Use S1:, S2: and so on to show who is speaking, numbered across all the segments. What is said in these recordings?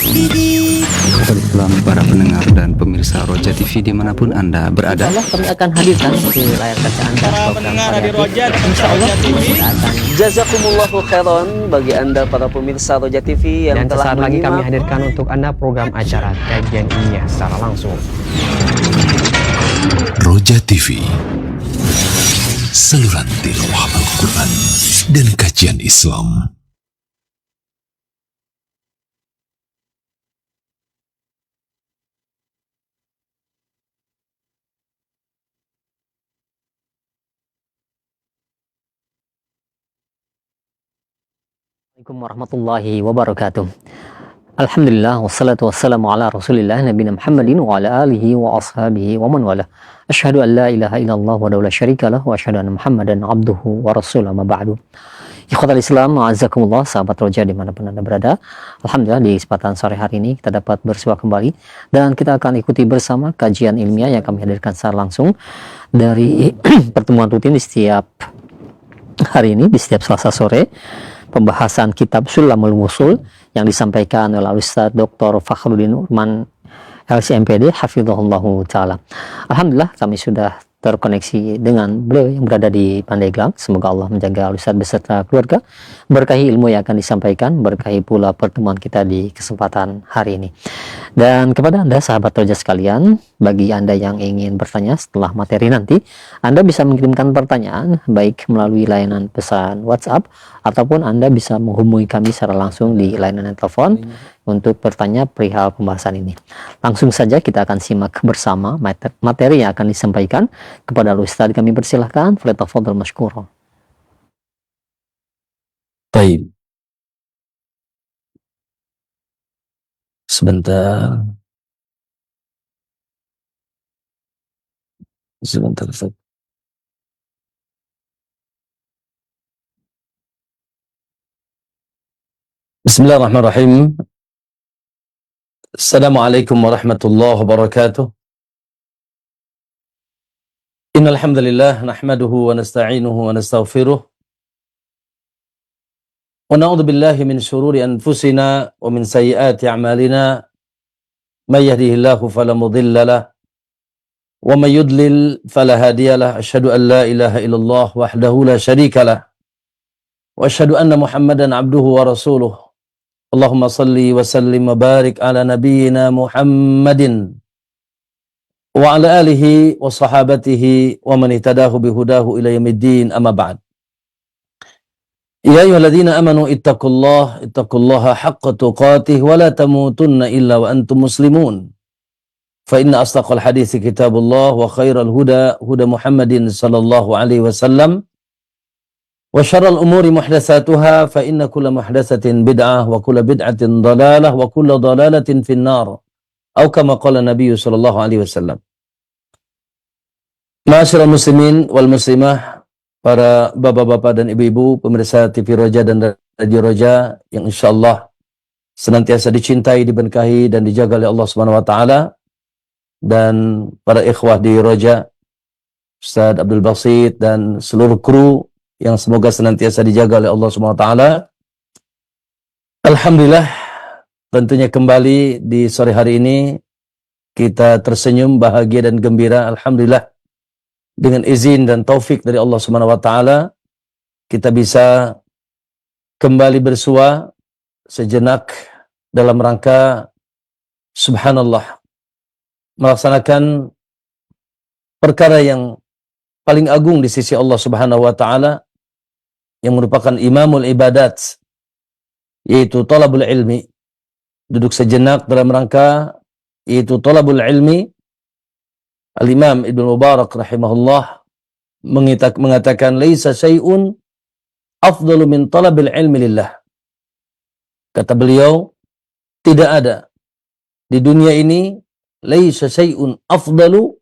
S1: Selamat para pendengar dan pemirsa Roja TV dimanapun Anda berada.
S2: Insya Allah kami akan hadirkan di layar kaca Anda
S3: para pendengar di Roja dan
S2: Insya Allah
S3: TV.
S2: akan.
S4: Jazakumullahu khairan bagi Anda para pemirsa Roja TV yang
S2: Dan
S4: telah
S2: sesaat lagi kami
S4: menyimak.
S2: hadirkan untuk Anda program acara kajian ilmiah secara langsung.
S5: Roja TV, saluran tilawah Al-Quran dan kajian Islam.
S2: Assalamualaikum warahmatullahi wabarakatuh. Alhamdulillah wassalatu wassalamu ala Rasulillah nabiyina Muhammadin wa ala alihi wa ashabihi wa man wala. Asyhadu an la ilaha illallah wa la syarika lah wa asyhadu anna Muhammadan abduhu wa rasuluhu ma ba'du. Ikhwatal Islam, a'azzakumullah, sahabat Roja dimanapun Anda berada. Alhamdulillah di kesempatan sore hari ini kita dapat bersua kembali dan kita akan ikuti bersama kajian ilmiah yang kami hadirkan secara langsung dari pertemuan rutin di setiap hari ini, di setiap Selasa sore. Pembahasan kitab Sulamul Wusul yang disampaikan oleh Ustaz Dr. Fakhruddin Urman LCMPD Hafizahullahu Ta'ala. Alhamdulillah kami sudah terkoneksi dengan beliau yang berada di Pandeglang. Semoga Allah menjaga Ustaz beserta keluarga, berkahi ilmu yang akan disampaikan, berkahi pula pertemuan kita di kesempatan hari ini. Dan kepada Anda sahabat Roja sekalian, bagi Anda yang ingin bertanya setelah materi nanti, Anda bisa mengirimkan pertanyaan baik melalui layanan pesan WhatsApp ataupun Anda bisa menghubungi kami secara langsung di layanan telepon untuk bertanya perihal pembahasan ini. Langsung saja kita akan simak bersama materi yang akan disampaikan. Kepada Ustaz kami persilahkan, falyatafadhal mashkura.
S6: Baik. Sebentar. Ustaz. Bismillahirrahmanirrahim. Assalamualaikum warahmatullahi wabarakatuh. Innal hamdalillah nahmaduhu wa nasta'inuhu wa nastaghfiruh. Wa na'udzu billahi min shururi anfusina wa min sayyiati a'malina. May yahdihillahu fala mudilla lahu wa may yudlil fala hadiya lahu. Asyhadu an la ilaha illallah wahdahu la syarika lahu wa asyhadu anna Muhammadan abduhu wa rasuluh. Allahumma salli wa sallim wa barik ala nabiyyina Muhammadin wa ala alihi wa sahabatihi wa man ihtadahu bihudahu ila yaumiddin, amma ba'd. Ya ayyuhalladzina amanu ittaqullaha haqqa tuqatih wa la tamutunna illa wa antum muslimun. Fa inna asdaqal hadithi kitabullah wa khairal huda Muhammadin sallallahu alaihi wasallam. Wa syarral umuri muhdatsatuha fa inna kulla muhdatsatin bid'ah wa kulla bid'atin dhalalah wa kulla dhalalatin finnar. Atau kama qala Nabi sallallahu alaihi wasallam. Ma'asyiral muslimin wal muslimah, para bapak-bapak dan ibu-ibu pemirsa TV Roja dan Radio Roja yang insyaallah senantiasa dicintai, diberkahi dan dijaga oleh Allah Subhanahu wa taala, dan para ikhwah di Roja, Ustaz Abdul Basit dan seluruh kru yang semoga senantiasa dijaga oleh Allah Subhanahu wa taala. Alhamdulillah, tentunya kembali di sore hari ini kita tersenyum, bahagia dan gembira. Alhamdulillah, dengan izin dan taufik dari Allah Subhanahu wa taala kita bisa kembali bersua sejenak dalam rangka subhanallah melaksanakan perkara yang paling agung di sisi Allah Subhanahu wa taala yang merupakan imamul ibadat, yaitu talabul ilmi. Duduk sejenak dalam rangka yaitu talabul ilmi. Al-Imam Ibnu Mubarak rahimahullah mengatakan laisa syai'un afdalu min talabil ilmi lillah. Kata beliau, tidak ada di dunia ini laisa syai'un afdalu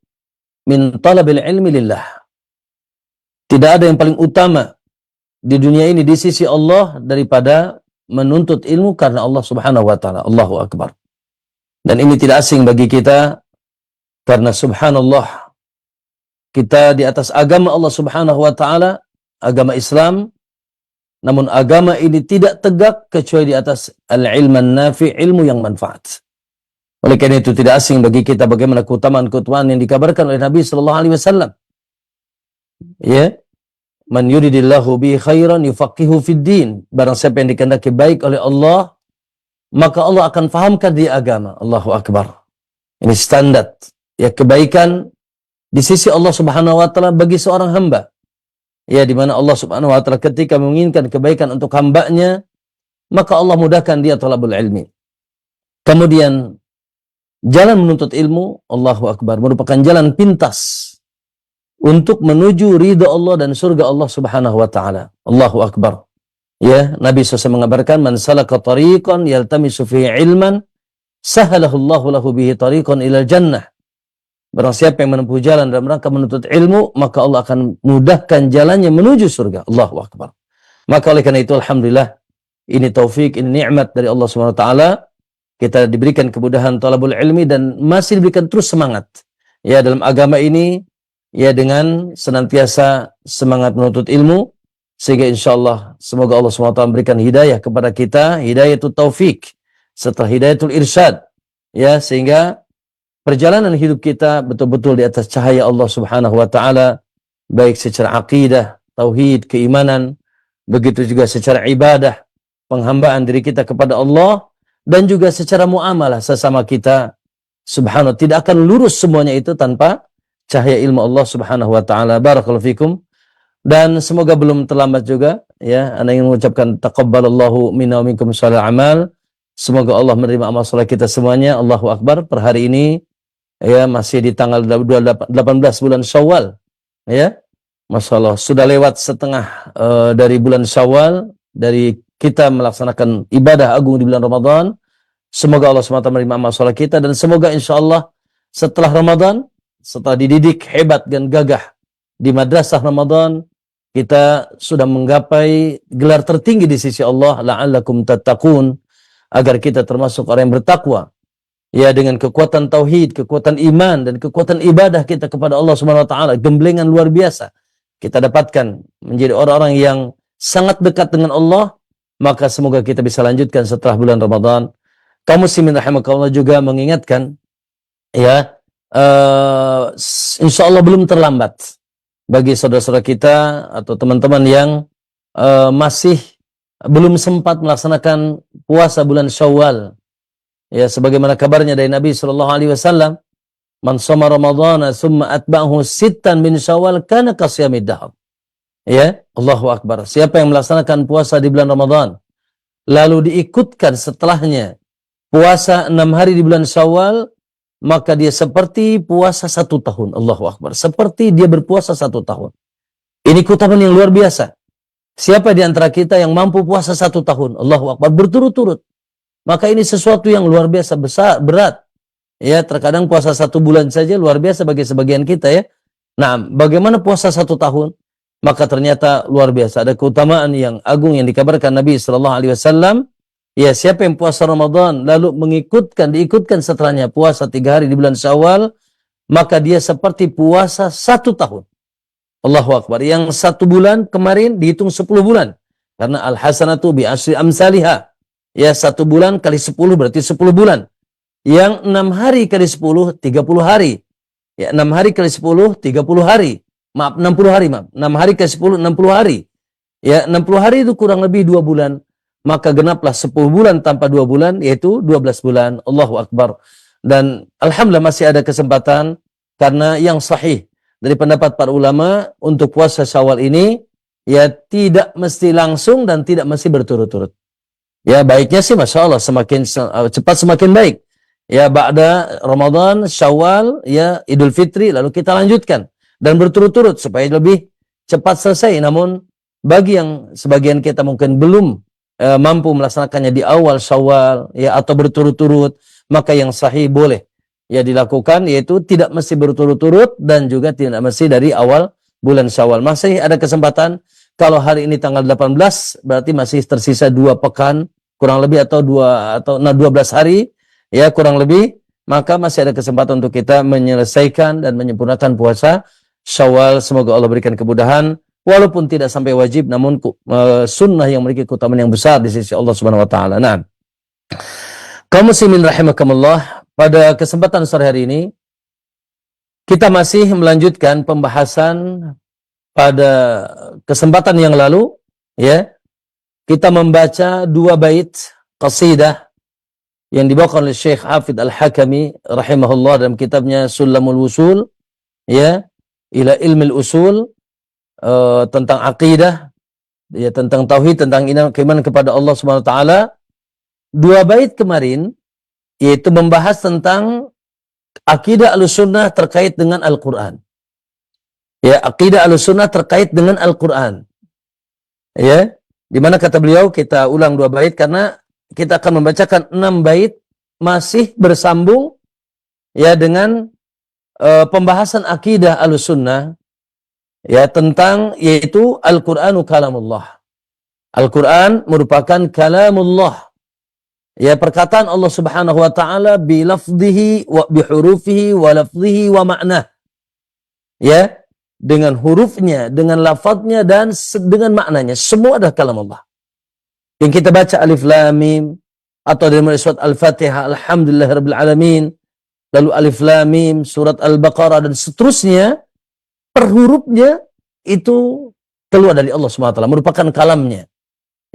S6: min talabil ilmi lillah. Tidak ada yang paling utama di dunia ini di sisi Allah daripada menuntut ilmu karena Allah Subhanahu wa taala. Allahu akbar. Dan ini tidak asing bagi kita karena subhanallah kita di atas agama Allah Subhanahu wa taala, agama Islam, Namun agama ini tidak tegak kecuali di atas al-ilman nafi, ilmu yang manfaat. Oleh karena itu tidak asing bagi kita bagaimana keutamaan-keutamaan yang dikabarkan oleh Nabi sallallahu alaihi wasallam. Ya, man yuridillahu bi khairan yufaqihu fid din. Barang siapa yang dikehendaki baik oleh Allah, maka Allah akan fahamkan dia agama. Allahu akbar. Ini standar ya kebaikan di sisi Allah Subhanahu wa taala bagi seorang hamba. Ya, di mana Allah Subhanahu wa taala ketika menginginkan kebaikan untuk hambanya, maka Allah mudahkan dia talabul ilmi. Kemudian jalan menuntut ilmu, Allahu akbar, merupakan jalan pintas untuk menuju ridha Allah dan surga Allah Subhanahu wa taala. Allahu akbar. Ya, Nabi SAW mengabarkan, man salaka tariqan yaltamisu fihi ilman, sahalahu Allahu lahu bihi tariqan ila jannah. Barang siapa yang menempuh jalan dalam rangka menuntut ilmu, maka Allah akan mudahkan jalannya menuju surga. Allahu akbar. Maka oleh karena itu alhamdulillah, ini taufik, ini nikmat dari Allah Subhanahu wa taala. Kita diberikan kemudahan talabul ilmi dan masih diberikan terus semangat ya dalam agama ini ya dengan senantiasa semangat menuntut ilmu, sehingga insyaallah semoga Allah Subhanahu wa taala memberikan hidayah kepada kita, hidayatul taufik setelah hidayatul irsyad ya, sehingga perjalanan hidup kita betul-betul di atas cahaya Allah Subhanahu wa taala, baik secara akidah, tauhid, keimanan, begitu juga secara ibadah, penghambaan diri kita kepada Allah, dan juga secara muamalah sesama kita. Subhanallah, tidak akan lurus semuanya itu tanpa cahaya ilmu Allah Subhanahu wa taala. Barakallahu fikum. Dan semoga belum terlambat juga ya, ana ingin mengucapkan taqabbalallahu minna wa minkum shalal amal. Semoga Allah menerima amal saleh kita semuanya. Allahu akbar. Per hari ini ya masih di tanggal 18 bulan Syawal ya. Masyaallah, sudah lewat setengah dari bulan Syawal, dari kita melaksanakan ibadah agung di bulan Ramadan. Semoga Allah SWT menerima amal saleh kita, dan semoga insyaallah setelah Ramadan, setelah dididik hebat dan gagah di madrasah Ramadan, kita sudah menggapai gelar tertinggi di sisi Allah, la'allakum tattaqun, agar kita termasuk orang yang bertakwa. Ya, dengan kekuatan tauhid, kekuatan iman, dan kekuatan ibadah kita kepada Allah Subhanahu wa taala, gemblengan luar biasa kita dapatkan menjadi orang-orang yang sangat dekat dengan Allah. Maka semoga kita bisa lanjutkan setelah bulan Ramadan. Kaum muslimin rahimakumullah juga mengingatkan ya, insyaallah belum terlambat bagi saudara-saudara kita atau teman-teman yang masih belum sempat melaksanakan puasa bulan Syawal. Ya, sebagaimana kabarnya dari Nabi sallallahu alaihi wasallam, man shoma ramadhana tsumma atba'ahu sittan min Syawal kana kasiyamid dahr. Ya, Allahu akbar. Siapa yang melaksanakan puasa di bulan Ramadan lalu diikutkan setelahnya puasa 6 hari di bulan Syawal, maka dia seperti puasa 1 tahun. Allahu akbar. Seperti dia berpuasa 1 tahun. Ini keutamaan yang luar biasa. Siapa di antara kita yang mampu puasa 1 tahun? Allahu akbar, berturut-turut. Maka ini sesuatu yang luar biasa besar, berat. Ya, terkadang puasa 1 bulan saja luar biasa bagi sebagian kita ya. Nah, bagaimana puasa 1 tahun? Maka ternyata luar biasa. Ada keutamaan yang agung yang dikabarkan Nabi sallallahu alaihi wasallam. Ya, siapa yang puasa Ramadan lalu diikutkan setelahnya puasa 3 hari di bulan Syawal, maka dia seperti puasa 1 tahun. Allahu akbar. Yang 1 bulan kemarin dihitung 10 bulan. Karena al-hasanatu bi asyri amsalihha. Ya, 1 bulan kali 10 berarti 10 bulan. Yang 6 hari kali 10, 30 hari. Ya, 6 hari kali 10, 30 hari. Maaf, 60 hari, maaf. 6 hari kali 10, 60 hari. Ya, 60 hari itu kurang lebih 2 bulan. Maka genaplah 10 bulan tanpa 2 bulan, yaitu 12 bulan. Allahu akbar. Dan alhamdulillah masih ada kesempatan, karena yang sahih dari pendapat para ulama untuk puasa Syawal ini, ya tidak mesti langsung dan tidak mesti berturut-turut. Ya, baiknya sih Masya Allah semakin cepat semakin baik. Ya, ba'da Ramadan, Syawal, ya Idul Fitri, lalu kita lanjutkan. Dan berturut-turut supaya lebih cepat selesai. Namun bagi yang sebagian kita mungkin belum mampu melaksanakannya di awal Syawal ya, atau berturut-turut, maka yang sahih boleh ya dilakukan, yaitu tidak mesti berturut-turut dan juga tidak mesti dari awal bulan Syawal. Masih ada kesempatan. Kalau hari ini tanggal 18 berarti masih tersisa 2 pekan kurang lebih, atau 12 hari ya kurang lebih, maka masih ada kesempatan untuk kita menyelesaikan dan menyempurnakan puasa Syawal. Semoga Allah berikan kemudahan. walaupun tidak sampai wajib, namun sunnah yang memiliki keutamaan yang besar di sisi Allah Subhanahu wa taala. Nah, kaum muslimin rahimakumullah, pada kesempatan sore hari ini kita masih melanjutkan pembahasan pada kesempatan yang lalu, ya. Kita membaca 2 bait qasidah yang dibawakan oleh Syekh Hafidh Al-Hakami rahimahullah dalam kitabnya Sulamul Wusul, ya, ila ilmil usul, tentang akidah, ya, tentang tauhid, tentang keimanan kepada Allah Subhanahu wa taala. 2 bait kemarin yaitu membahas tentang akidah Ahlussunnah terkait dengan Al-Qur'an. Ya, akidah Ahlussunnah terkait dengan Al-Qur'an. Ya, di mana kata beliau, kita ulang 2 bait karena kita akan membacakan 6 bait masih bersambung, ya, dengan pembahasan akidah Ahlussunnah, ya, tentang yaitu Al-Qur'anu kalamullah. Al-Qur'an merupakan kalamullah, ya, perkataan Allah Subhanahu wa taala bi lafdhihi wa bi hurufihi wa lafdhihi wa ma'nah. Ya, dengan hurufnya, dengan lafadznya dan dengan maknanya, semua adalah kalamullah. Yang kita baca alif lam mim atau dari surat Al-Fatihah alhamdulillahirabbil alamin, lalu alif lam mim, surat Al-Baqarah dan seterusnya, per hurufnya itu keluar dari Allah Subhanahu wa taala, merupakan kalamnya.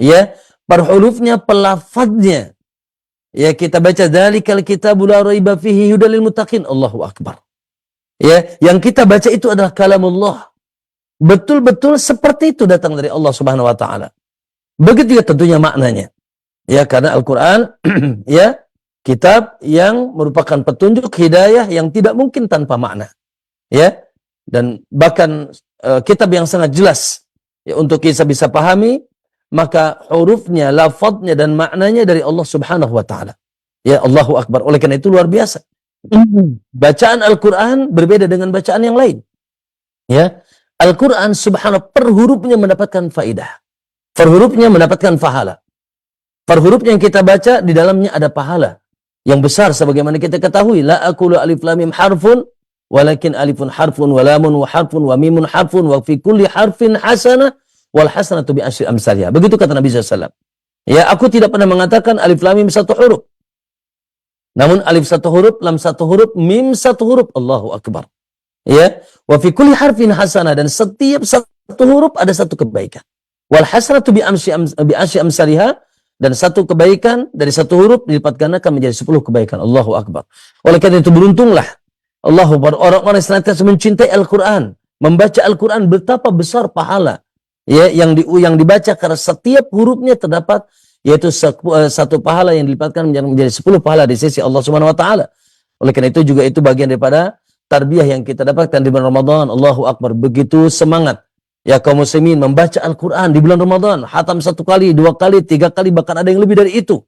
S6: Ya, per hurufnya, pelafadznya. Ya, kita baca dzalikal kitabu la raiba fihi hudal lil muttaqin, Allahu akbar. Ya, yang kita baca itu adalah kalamullah. Betul-betul seperti itu datang dari Allah Subhanahu wa taala. Begitu ya tentunya maknanya. Ya, karena Al-Qur'an ya, kitab yang merupakan petunjuk hidayah yang tidak mungkin tanpa makna. Ya. Dan bahkan kitab yang sangat jelas, ya, untuk kita bisa pahami, maka hurufnya, lafadznya dan maknanya dari Allah Subhanahu wa taala. Ya, Allahu akbar. Oleh karena itu luar biasa. Bacaan Al-Qur'an berbeda dengan bacaan yang lain. Ya. Al-Qur'an subhanallah per hurufnya mendapatkan faidah. Per hurufnya mendapatkan pahala. Per hurufnya yang kita baca di dalamnya ada pahala yang besar sebagaimana kita ketahui, la aqulu alif lam mim harfun walakin alifun harfun wa lamun wa harfun wa mimun harfun wa fi kulli harfin hasanah wal hasanatu bi asyri amsalha. Begitu kata Nabi SAW. Ya, aku tidak pernah mengatakan alif lam mim 1 huruf. Namun alif 1 huruf, lam 1 huruf, mim 1 huruf. Allahu akbar. Ya, wa fi kulli harfin hasanah, dan setiap 1 huruf ada 1 kebaikan. Wal hasanatu bi asyri amsalha, dan 1 kebaikan dari 1 huruf dilipat gandakan menjadi 10 kebaikan. Allahu akbar. Oleh karena itu beruntunglah Allahu akbar orang-orang yang senantiasa mencintai Al-Qur'an, membaca Al-Qur'an, betapa besar pahala, ya, yang dibaca, karena setiap hurufnya terdapat yaitu 1 pahala yang dilipatkan menjadi 10 pahala di sisi Allah Subhanahu wa taala. Oleh karena itu juga itu bagian daripada tarbiyah yang kita dapatkan di bulan Ramadan. Allahu akbar, begitu semangat ya kaum muslimin membaca Al-Qur'an di bulan Ramadan, khatam 1 kali, 2 kali, 3 kali, bahkan ada yang lebih dari itu.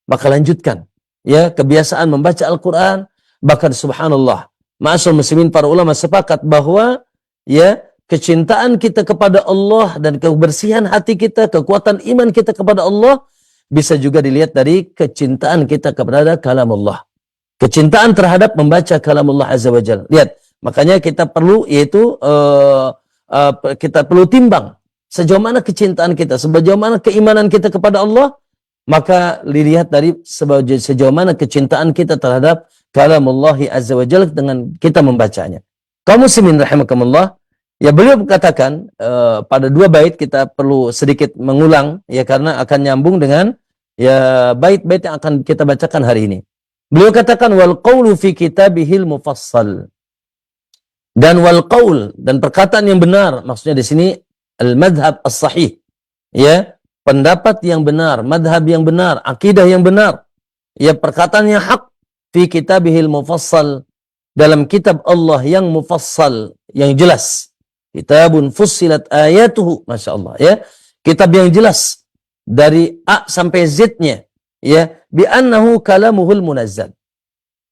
S6: Maka lanjutkan ya kebiasaan membaca Al-Qur'an. Bahkan subhanallah, ma'asyiral muslimin, para ulama sepakat bahwa ya kecintaan kita kepada Allah dan kebersihan hati kita, kekuatan iman kita kepada Allah bisa juga dilihat dari kecintaan kita kepada kalamullah. Kecintaan terhadap membaca kalamullah azza wajalla. Lihat, makanya kita perlu yaitu kita perlu timbang sejauh mana kecintaan kita, sejauh mana keimanan kita kepada Allah, maka dilihat dari sejauh mana kecintaan kita terhadap kalamullah azza wajalla dengan kita membacanya. Kaum muslimin rahimakumullah, ya, beliau katakan pada 2 bait kita perlu sedikit mengulang ya, karena akan nyambung dengan ya bait-bait yang akan kita bacakan hari ini. Beliau katakan wal qaulu fi kitabihil mufassal. Dan wal qaul, dan perkataan yang benar, maksudnya di sini al-madhhab as-sahih. Ya, pendapat yang benar, madhab yang benar, akidah yang benar. Ya, perkataan yang hak fi kitabihil mufassal, dalam kitab Allah yang mufassal, yang jelas. Kitabun fussilat ayatuhu, Masya Allah, ya. Kitab yang jelas dari A sampai Z-nya, ya, bi annahu kalamuhul munazzal.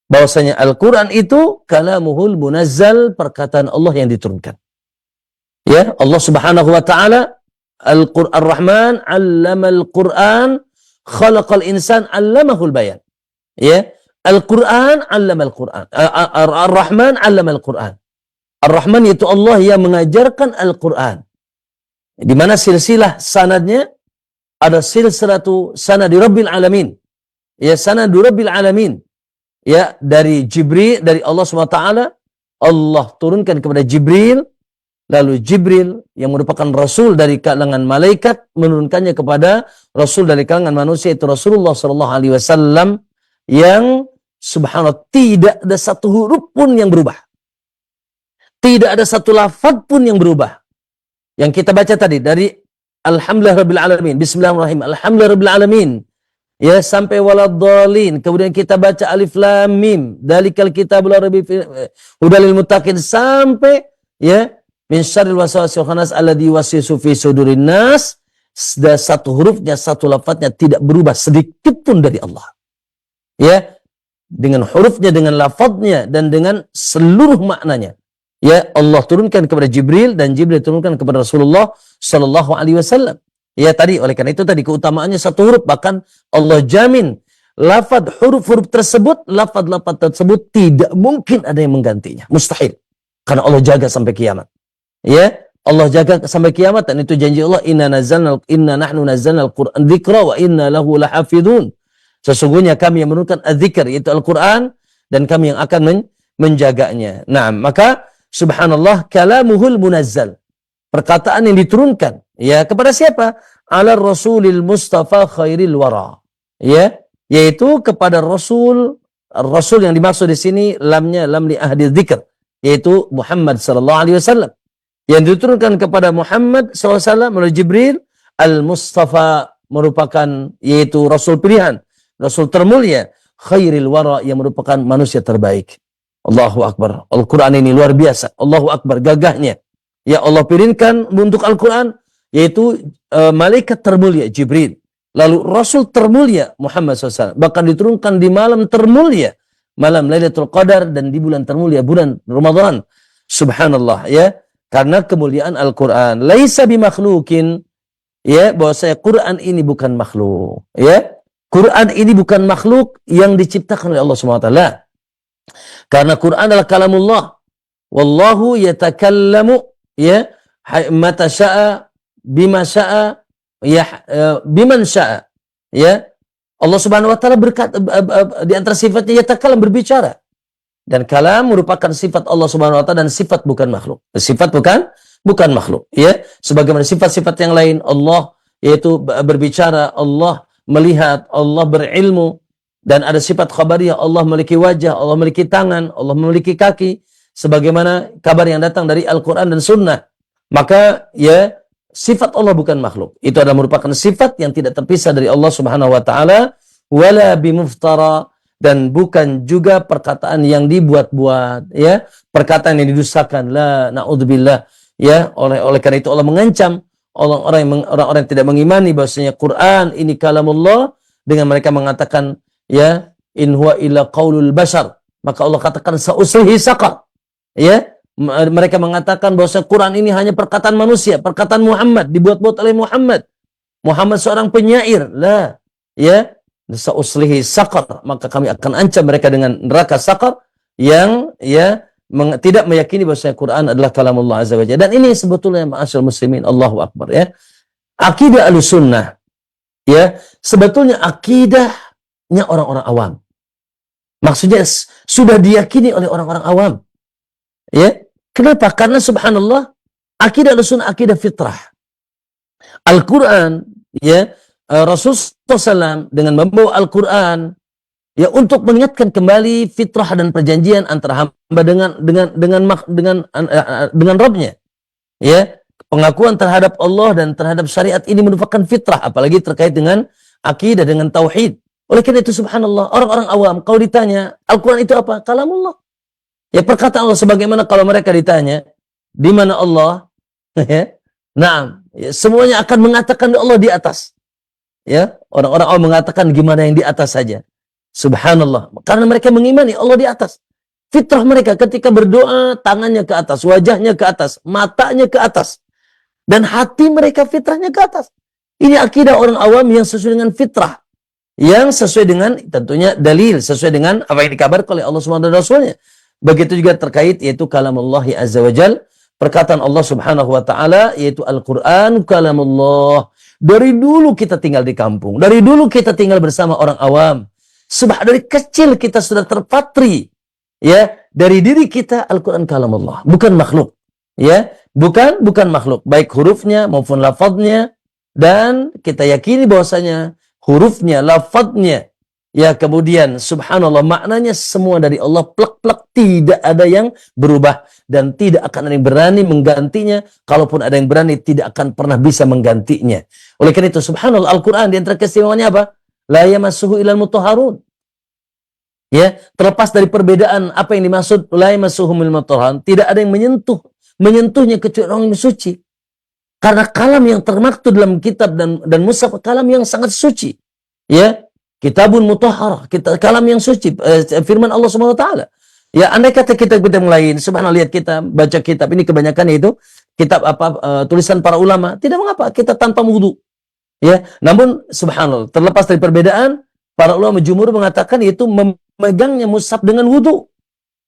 S6: Bahwasanya Al-Qur'an itu kalamuhul munazzal, perkataan Allah yang diturunkan. Ya, Allah Subhanahu wa taala Ar-Rahman 'allamal Qur'an, khalaqal insan 'allamahul bayan. Ya, Al-Qur'an 'allamal Qur'an. Ar-Rahman 'allamal Qur'an. Ar-Rahman yaitu Allah yang mengajarkan Al-Qur'an. Di mana silsilah sanadnya ada silsilatu sanadi Rabbil Alamin. Ya, sanadu Rabbil Alamin. Ya, dari Jibril, dari Allah SWT, Allah turunkan kepada Jibril, lalu Jibril yang merupakan Rasul dari kalangan malaikat menurunkannya kepada Rasul dari kalangan manusia, itu Rasulullah SAW, yang subhanallah tidak ada satu huruf pun yang berubah. Tidak ada satu lafaz pun yang berubah. Yang kita baca tadi dari Alhamdulillah Rabbil Alamin, Bismillahirrahmanirrahim, Alhamdulillah Rabbil Alamin, ya, sampai waladhdallin, kemudian kita baca alif lam mim, dalikal kitabul rabi hudalil muttaqin, sampai ya min syarril waswasil khannas alladzi yuwaswisu fi sudurin nas. Satu hurufnya, satu lafadznya tidak berubah sedikit pun dari Allah. Ya, dengan hurufnya, dengan lafadznya, dan dengan seluruh maknanya. Ya, Allah turunkan kepada Jibril dan Jibril turunkan kepada Rasulullah sallallahu alaihi wasallam. Ya, tadi oleh karena itu tadi keutamaannya satu huruf, bahkan Allah jamin lafaz huruf-huruf tersebut, lafaz-lafaz tersebut tidak mungkin ada yang menggantinya, mustahil. Karena Allah jaga sampai kiamat. Ya, Allah jaga sampai kiamat, dan itu janji Allah, inna nahnu nazzalna al-Qur'an dzikra wa inna lahu lahafidun. Sesungguhnya kami yang menurunkan az-zikr, yaitu Al-Qur'an, dan kami yang akan menjaganya. Nah, maka subhanallah, kalamuhul munazzal, perkataan yang diturunkan, ya, kepada siapa? Ala Rasulil Mustafa khairil wara. Ya, yaitu kepada Rasul yang dimaksud di sini lamnya lam li ahdi dzikr, yaitu Muhammad sallallahu alaihi wasallam. Yang diturunkan kepada Muhammad sallallahu alaihi wasallam melalui Jibril, Al-Mustafa merupakan yaitu Rasul pilihan, Rasul termulia, khairil wara yang merupakan manusia terbaik. Allahu Akbar. Al-Quran ini luar biasa. Allahu Akbar, gagahnya. Ya, Allah pilihkan untuk Al-Quran, yaitu malaikat termulia Jibril. Lalu Rasul termulia Muhammad SAW. Bahkan diturunkan di malam termulia, malam Lailatul Qadar, dan di bulan termulia, bulan Ramadan. Subhanallah, ya. Karena kemuliaan Al-Quran. Laisa bimakhlukin. Ya, bahwasanya Quran ini bukan makhluk. Ya. Quran ini bukan makhluk yang diciptakan oleh Allah SWT. Karena Quran adalah kalamullah. Wallahu yatakallamu, ya, mata sya'a, bima sya'a, ya, biman sya'a. Ya, Allah Subhanahu wa taala berkata, di antara sifatnya yatakallam, berbicara. Dan kalam merupakan sifat Allah Subhanahu wa taala, dan sifat bukan makhluk. Sifat bukan makhluk, ya. Sebagaimana sifat-sifat yang lain, Allah yaitu berbicara, Allah melihat, Allah berilmu. Dan ada sifat khabariyah, Allah memiliki wajah, Allah memiliki tangan, Allah memiliki kaki, sebagaimana kabar yang datang dari Al-Quran dan Sunnah. Maka ya, sifat Allah bukan makhluk. Itu adalah merupakan sifat yang tidak terpisah dari Allah Subhanahu wa taala, wala bimuftara, dan bukan juga perkataan yang dibuat-buat, ya, perkataan yang didustakan, la na'udzubillah, ya. Oleh karena itu Allah mengancam orang-orang yang tidak mengimani bahwasanya Quran ini kalamullah, dengan mereka mengatakan, ya, in huwa illa qaulul bashar, maka Allah katakan sauslihi saqar. Ya, mereka mengatakan bahwa Quran ini hanya perkataan manusia, perkataan Muhammad, dibuat-buat oleh Muhammad. Muhammad seorang penyair. La, ya, sauslihi saqar, maka kami akan ancam mereka dengan neraka saqar, yang ya tidak meyakini bahwa Quran adalah kalamullah azza wa jalla. Dan ini sebetulnya ma'asyal muslimin, Allahu akbar, ya. Akidah Ahlussunnah, ya, sebetulnya akidahnya orang-orang awam. Maksudnya sudah diyakini oleh orang-orang awam. Ya, kenapa? Karena subhanallah, akidah Ahlussunnah akidah fitrah. Al-Quran, ya, Rasulullah SAW dengan membawa Al-Quran, ya, untuk mengingatkan kembali fitrah dan perjanjian antara hamba dengan Rabbnya. Ya, pengakuan terhadap Allah dan terhadap syariat ini merupakan fitrah, apalagi terkait dengan akidah, dengan tauhid. Oleh karena itu subhanallah, orang-orang awam kalau ditanya Al-Quran itu apa? Kalamullah. Ya, perkataan Allah, sebagaimana kalau mereka ditanya di mana Allah, ya, nah, ya, semuanya akan mengatakan Allah di atas. Ya, orang-orang awam mengatakan gimana yang di atas saja. Subhanallah, karena mereka mengimani Allah di atas. Fitrah mereka ketika berdoa, tangannya ke atas, wajahnya ke atas, matanya ke atas, dan hati mereka fitrahnya ke atas. Ini akidah orang awam yang sesuai dengan fitrah, yang sesuai dengan tentunya dalil, sesuai dengan apa yang dikabarkan oleh Allah SWT dan Rasulnya. Begitu juga terkait yaitu kalamullahi azza wa jal, perkataan Allah Subhanahu wa taala, yaitu Al-Qur'an kalamullah. Dari dulu kita tinggal di kampung, dari dulu kita tinggal bersama orang awam. Dari kecil kita sudah terpatri, ya, dari diri kita Al-Qur'an kalamullah, bukan makhluk. Ya, bukan makhluk, baik hurufnya maupun lafadznya, dan kita yakini bahwasanya hurufnya, lafadznya, ya, kemudian subhanallah, maknanya semua dari Allah, plek-plek, tidak ada yang berubah dan tidak akan ada yang berani menggantinya. Kalaupun ada yang berani, tidak akan pernah bisa menggantinya. Oleh karena itu subhanallah, Al-Qur'an di antara keistimewaannya apa? La yamassuhu illal mutahharun. Ya, terlepas dari perbedaan apa yang dimaksud la yamassuhu illal mutahharun, tidak ada yang menyentuhnya kecuali orang yang suci. Karena kalam yang termaktub dalam kitab dan mushaf, kalam yang sangat suci. Ya, kitabun mutahhar, kalam yang suci, firman Allah Subhanahu wa taala. Ya, andai kata kitab yang lain, subhanallah, lihat kita baca kitab ini kebanyakan itu kitab tulisan para ulama, tidak mengapa kita tanpa wudu. Ya, namun subhanallah, terlepas dari perbedaan, para ulama jumhur mengatakan itu memegangnya mushaf dengan wudu.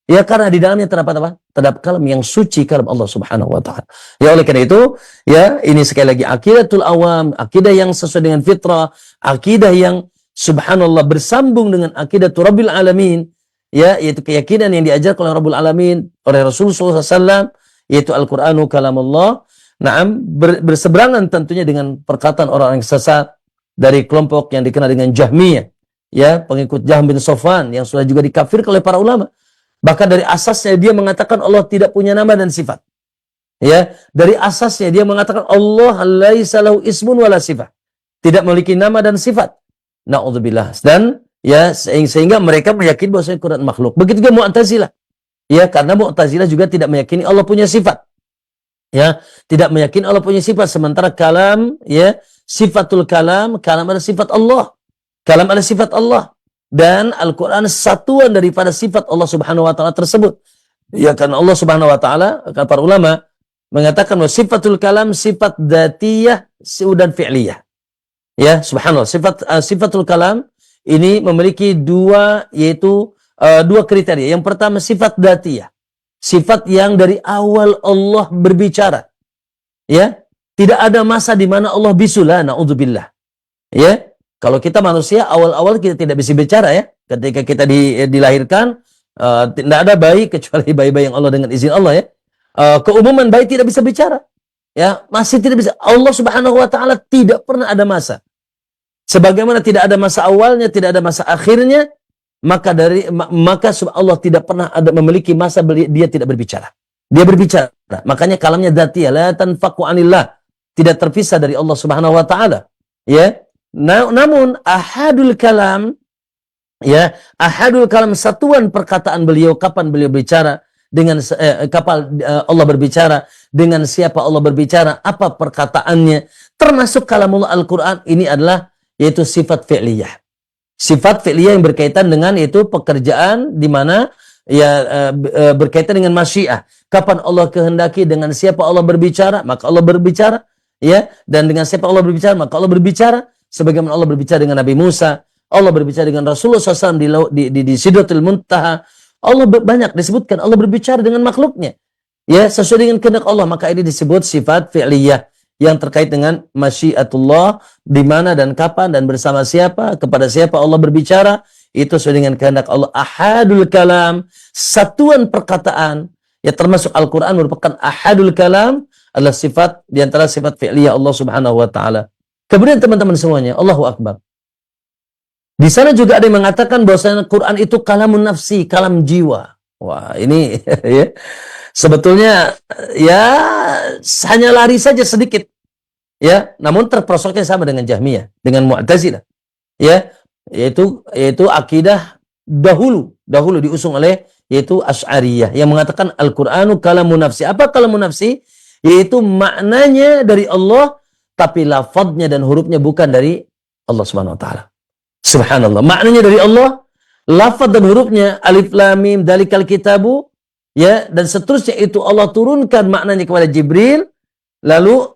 S6: Ya, karena di dalamnya terdapat apa? Terdapat kalam yang suci, kalam Allah Subhanahu wa taala. Ya, oleh karena itu, ya, ini sekali lagi aqidatul awam, akidah yang sesuai dengan fitrah, akidah yang subhanallah bersambung dengan aqidatul rabbil alamin, ya, yaitu keyakinan yang diajarkan oleh Rabbul Alamin, oleh Rasulullah SAW, yaitu Al-Qur'anu kalamullah. Naam, berseberangan tentunya dengan perkataan orang yang sesat dari kelompok yang dikenal dengan Jahmiyah, ya, pengikut Jahm bin Safwan yang sudah juga dikafirkan oleh para ulama. Bahkan dari asasnya dia mengatakan Allah tidak punya nama dan sifat. Ya, dari asasnya dia mengatakan Allah laisa lahu ismun wala sifat. Tidak memiliki nama dan sifat. Na'udzubillah. Dan ya, sehingga mereka meyakini bahwa Quran makhluk. Begitu juga Mu'tazilah. Ya, karena Mu'tazilah juga tidak meyakini Allah punya sifat. Ya, tidak meyakini Allah punya sifat, sementara kalam, ya, sifatul kalam adalah sifat Allah. Kalam adalah sifat Allah. Dan Al-Quran satuan daripada sifat Allah Subhanahu wa taala tersebut. Ya, karena Allah Subhanahu wa taala, kata para ulama, mengatakan bahwa sifatul kalam sifat dzatiyah dan fi'liyah. Ya, subhanallah, sifatul kalam ini memiliki dua, yaitu dua kriteria. Yang pertama sifat dzatiyah. Sifat yang dari awal Allah berbicara. Ya, tidak ada masa di mana Allah bisulah, na'udzubillah. Ya, kalau kita manusia, awal-awal kita tidak bisa bicara, ya. Ketika kita dilahirkan, tidak ada bayi kecuali bayi-bayi yang Allah dengan izin Allah, ya. Keumuman bayi tidak bisa bicara. Ya, masih tidak bisa. Allah Subhanahu wa taala tidak pernah ada masa. Sebagaimana tidak ada masa awalnya, tidak ada masa akhirnya, maka Allah tidak pernah ada memiliki masa dia tidak berbicara. Dia berbicara. Makanya kalamnya dzatiyah, la tanfaqu anillah. Tidak terpisah dari Allah Subhanahu wa taala. Ya. Namun ahadul kalam, ya, ahadul kalam satuan perkataan beliau, kapan beliau bicara, dengan kapan Allah berbicara, dengan siapa Allah berbicara, apa perkataannya, termasuk kalamullah Al-Qur'an ini adalah yaitu sifat fi'liyah. Sifat fi'liyah yang berkaitan dengan itu pekerjaan di mana, ya, berkaitan dengan masyiah. Kapan Allah kehendaki, dengan siapa Allah berbicara, maka Allah berbicara, ya, dan dengan siapa Allah berbicara, maka Allah berbicara. Sebagaimana Allah berbicara dengan Nabi Musa, Allah berbicara dengan Rasulullah SAW di Sidratul Muntaha. Allah banyak disebutkan Allah berbicara dengan makhluknya, ya, sesuai dengan kehendak Allah. Maka ini disebut sifat fi'liyah yang terkait dengan masyiatullah, di mana dan kapan dan bersama siapa, kepada siapa Allah berbicara, itu sesuai dengan kehendak Allah. Ahadul kalam, satuan perkataan, ya, termasuk Al-Quran merupakan ahadul kalam, adalah sifat di antara sifat fi'liyah Allah Subhanahu wa taala. Kemudian teman-teman semuanya, Allahu Akbar. Di sana juga ada yang mengatakan bahwa Quran itu kalamun nafsi, kalam jiwa. Wah, ini ya, sebetulnya ya hanya lari saja sedikit. Ya, namun terperosoknya sama dengan Jahmiyah, dengan Mu'tazilah. Ya, yaitu akidah dahulu diusung oleh yaitu Asy'ariyah yang mengatakan Al-Qur'anu kalamun nafsi. Apa kalamun nafsi? Yaitu maknanya dari Allah, tapi lafadznya dan hurufnya bukan dari Allah Subhanahu wa taala. Subhanallah. Maknanya dari Allah, lafadz dan hurufnya alif lam mim dzalikal kitabu, ya, dan seterusnya itu Allah turunkan maknanya kepada Jibril, lalu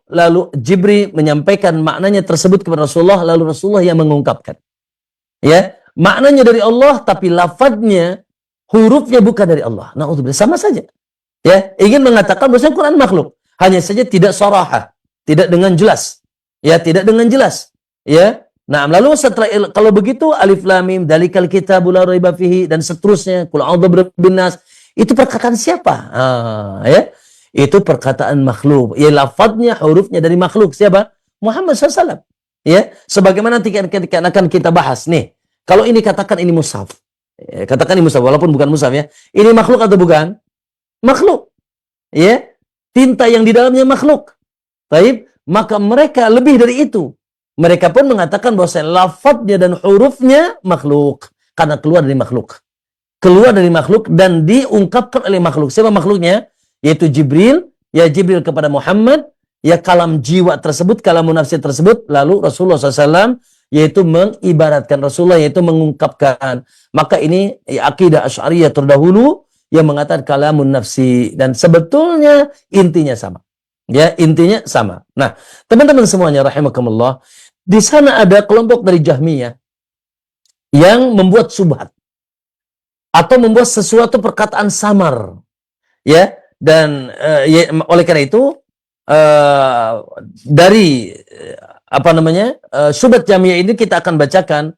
S6: Jibril menyampaikan maknanya tersebut kepada Rasulullah, lalu Rasulullah yang mengungkapkan. Ya, maknanya dari Allah tapi lafadznya, hurufnya bukan dari Allah. Na'udzubillah, sama saja. Ya, ingin mengatakan bahwa Quran makhluk. Hanya saja tidak saraha, tidak dengan jelas. Ya, tidak dengan jelas. Ya. Nah, lalu setelah kalau begitu alif lam mim dalikal kitabul la raiba fihi dan seterusnya, qul a'udzu birabbin nas, itu perkataan siapa? Ya. Itu perkataan makhluk. Ya, lafadznya, hurufnya dari makhluk. Siapa? Muhammad SAW. Ya, sebagaimana nanti akan kita bahas nih. Kalau ini katakan ini mushaf. Ya, katakan ini mushaf walaupun bukan mushaf ya. Ini makhluk atau bukan? Makhluk. Ya. Tinta yang di dalamnya makhluk. Baik, maka mereka lebih dari itu. Mereka pun mengatakan bahwa lafadznya dan hurufnya makhluk karena keluar dari makhluk. Keluar dari makhluk dan diungkapkan oleh makhluk. Siapa makhluknya? Yaitu Jibril, ya Jibril kepada Muhammad, ya kalam jiwa tersebut, kalamun nafsi tersebut, lalu Rasulullah SAW yaitu mengibaratkan Rasulullah, yaitu mengungkapkan. Maka ini ya, akidah Asy'ariyah terdahulu yang mengatakan kalamun nafsi, dan sebetulnya intinya sama. Ya, intinya sama. Nah, teman-teman semuanya rahimakumullah, di sana ada kelompok dari Jahmiyah yang membuat subhat atau membuat sesuatu perkataan samar. Ya, dan oleh karena itu dari subhat Jahmiyah ini kita akan bacakan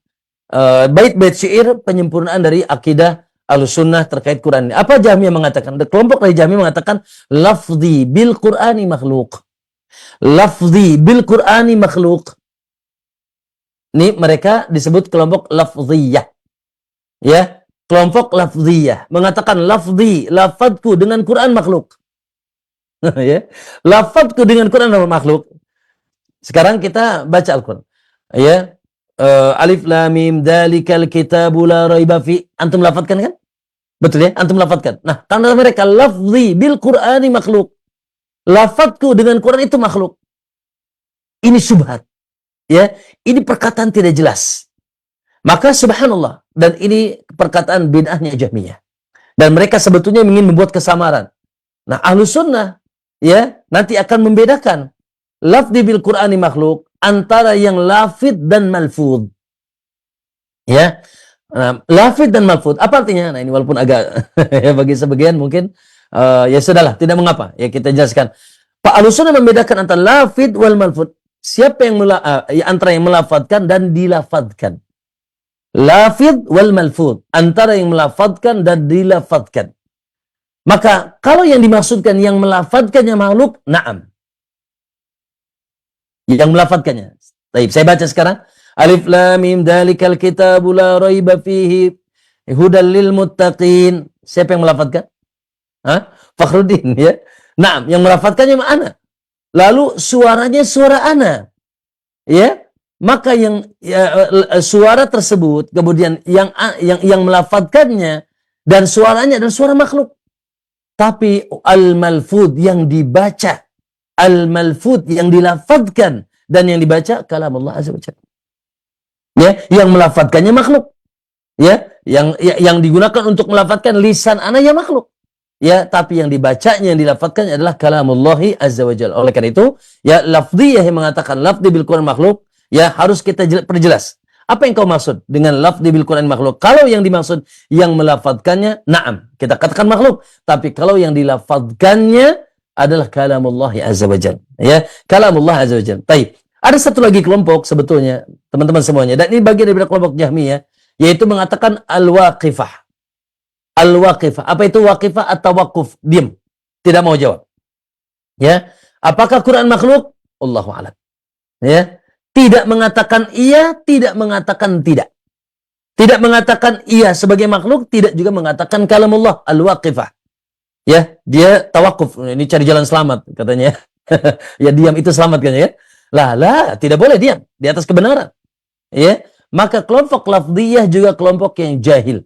S6: bait-bait syair penyempurnaan dari akidah Ahlussunnah terkait Quran ini. Apa Jahmiyah mengatakan? Kelompok dari Jahmiyah mengatakan lafzi bil Qur'ani makhluk. Lafzi bil Qur'ani makhluk. Ini mereka disebut kelompok lafziyah. Ya, kelompok lafziyah mengatakan lafzi, lafadzku dengan Quran makhluk. Ya, lafadzku dengan Quran makhluk. Sekarang kita baca Al-Quran. Ya, alif lam mim dalikal kitabul la raiba fi. Antum lafadzkan kan? Betul ya? Antum lafadzkan. Nah, karena mereka lafzi bil Qur'ani makhluk. Lafadzku dengan Quran itu makhluk. Ini syubhat. Ya, ini perkataan tidak jelas. Maka subhanallah, dan ini perkataan bid'ahnya Jahmiyah. Dan mereka sebetulnya ingin membuat kesamaran. Nah, Ahlussunnah ya nanti akan membedakan lafzi bil Qur'ani makhluk antara yang lafid dan malfud. Ya. Nah, lafid dan malfud apa artinya? Nah, ini walaupun agak ya bagi sebagian mungkin ya sudahlah, tidak mengapa. Ya kita jelaskan. Pak Ahlussunnah membedakan antara lafid wal malfud. Siapa yang antara yang melafadzkan dan dilafadzkan. Lafid wal malfud, antara yang melafadzkan dan dilafadzkan. Maka kalau yang dimaksudkan yang melafadzkannya makhluk, na'am. Yang melafadzkannya. Baik, saya baca sekarang. Alif lam mim dalikal kitabul la raiba fihi hudal lil muttaqin. Siapa yang melafadzkan? Fakhruddin ya. Naam, yang melafadzkannya mana? Lalu suaranya suara ana. Ya. Maka yang suara tersebut kemudian yang melafadzkannya dan suaranya adalah suara makhluk. Tapi al-malfud yang dibaca, al-malfud yang dilafadzkan dan yang dibaca kalam Allah azza wajalla. Ya, yang melafadzkannya makhluk. Ya, yang digunakan untuk melafadzkan lisan ana ya makhluk. Ya, tapi yang dibacanya, yang dilafadzkannya adalah kalamullahi azza wajalla. Oleh karena itu, ya lafdziyah yang mengatakan lafdzi bil Quran makhluk, ya harus kita perjelas. Apa yang kau maksud dengan lafdzi bil Quran makhluk? Kalau yang dimaksud yang melafadzkannya, na'am, kita katakan makhluk. Tapi kalau yang dilafadzkannya adalah kalamullahi azza wajalla. Ya, kalamullah azza wajalla. Baik. Ada satu lagi kelompok sebetulnya, teman-teman semuanya. Dan ini bagian dari kelompok Jahmiyah, yaitu mengatakan al-waqifah. Al-waqifah. Apa itu waqifah atau waquf? Diam. Tidak mau jawab. Ya. Apakah Quran makhluk? Allahu a'lam. Ya. Tidak mengatakan iya, tidak mengatakan tidak. Tidak mengatakan iya sebagai makhluk, tidak juga mengatakan kalamullah, al-waqifah. Ya, dia tawakuf. Ini cari jalan selamat katanya. Ya diam itu selamat kan ya. Lah, tidak boleh diam di atas kebenaran. Ya. Maka kelompok lafdhiyah juga kelompok yang jahil.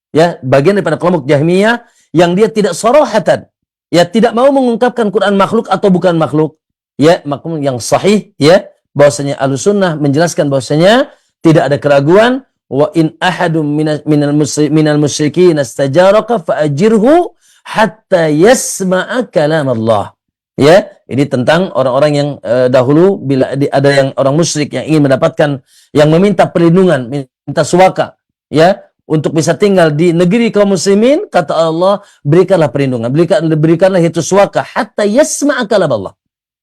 S6: Ya, bagian daripada kelompok Jahmiyah yang dia tidak sorohatan, ya tidak mau mengungkapkan Quran makhluk atau bukan makhluk. Ya, maklum yang sahih ya, bahwasanya Ahlussunnah menjelaskan bahwasanya tidak ada keraguan, wa in ahadum minal musyrikin istajaraka fa'ajirhu hatta yasma'a kalam Allah. Ya, ini tentang orang-orang yang dahulu bila ada yang orang musyrik yang ingin mendapatkan, yang meminta perlindungan, minta suaka, ya, untuk bisa tinggal di negeri kaum muslimin, kata Allah, berikanlah perlindungan, berikanlah hituswaka hatta yasma'a kalam Allah.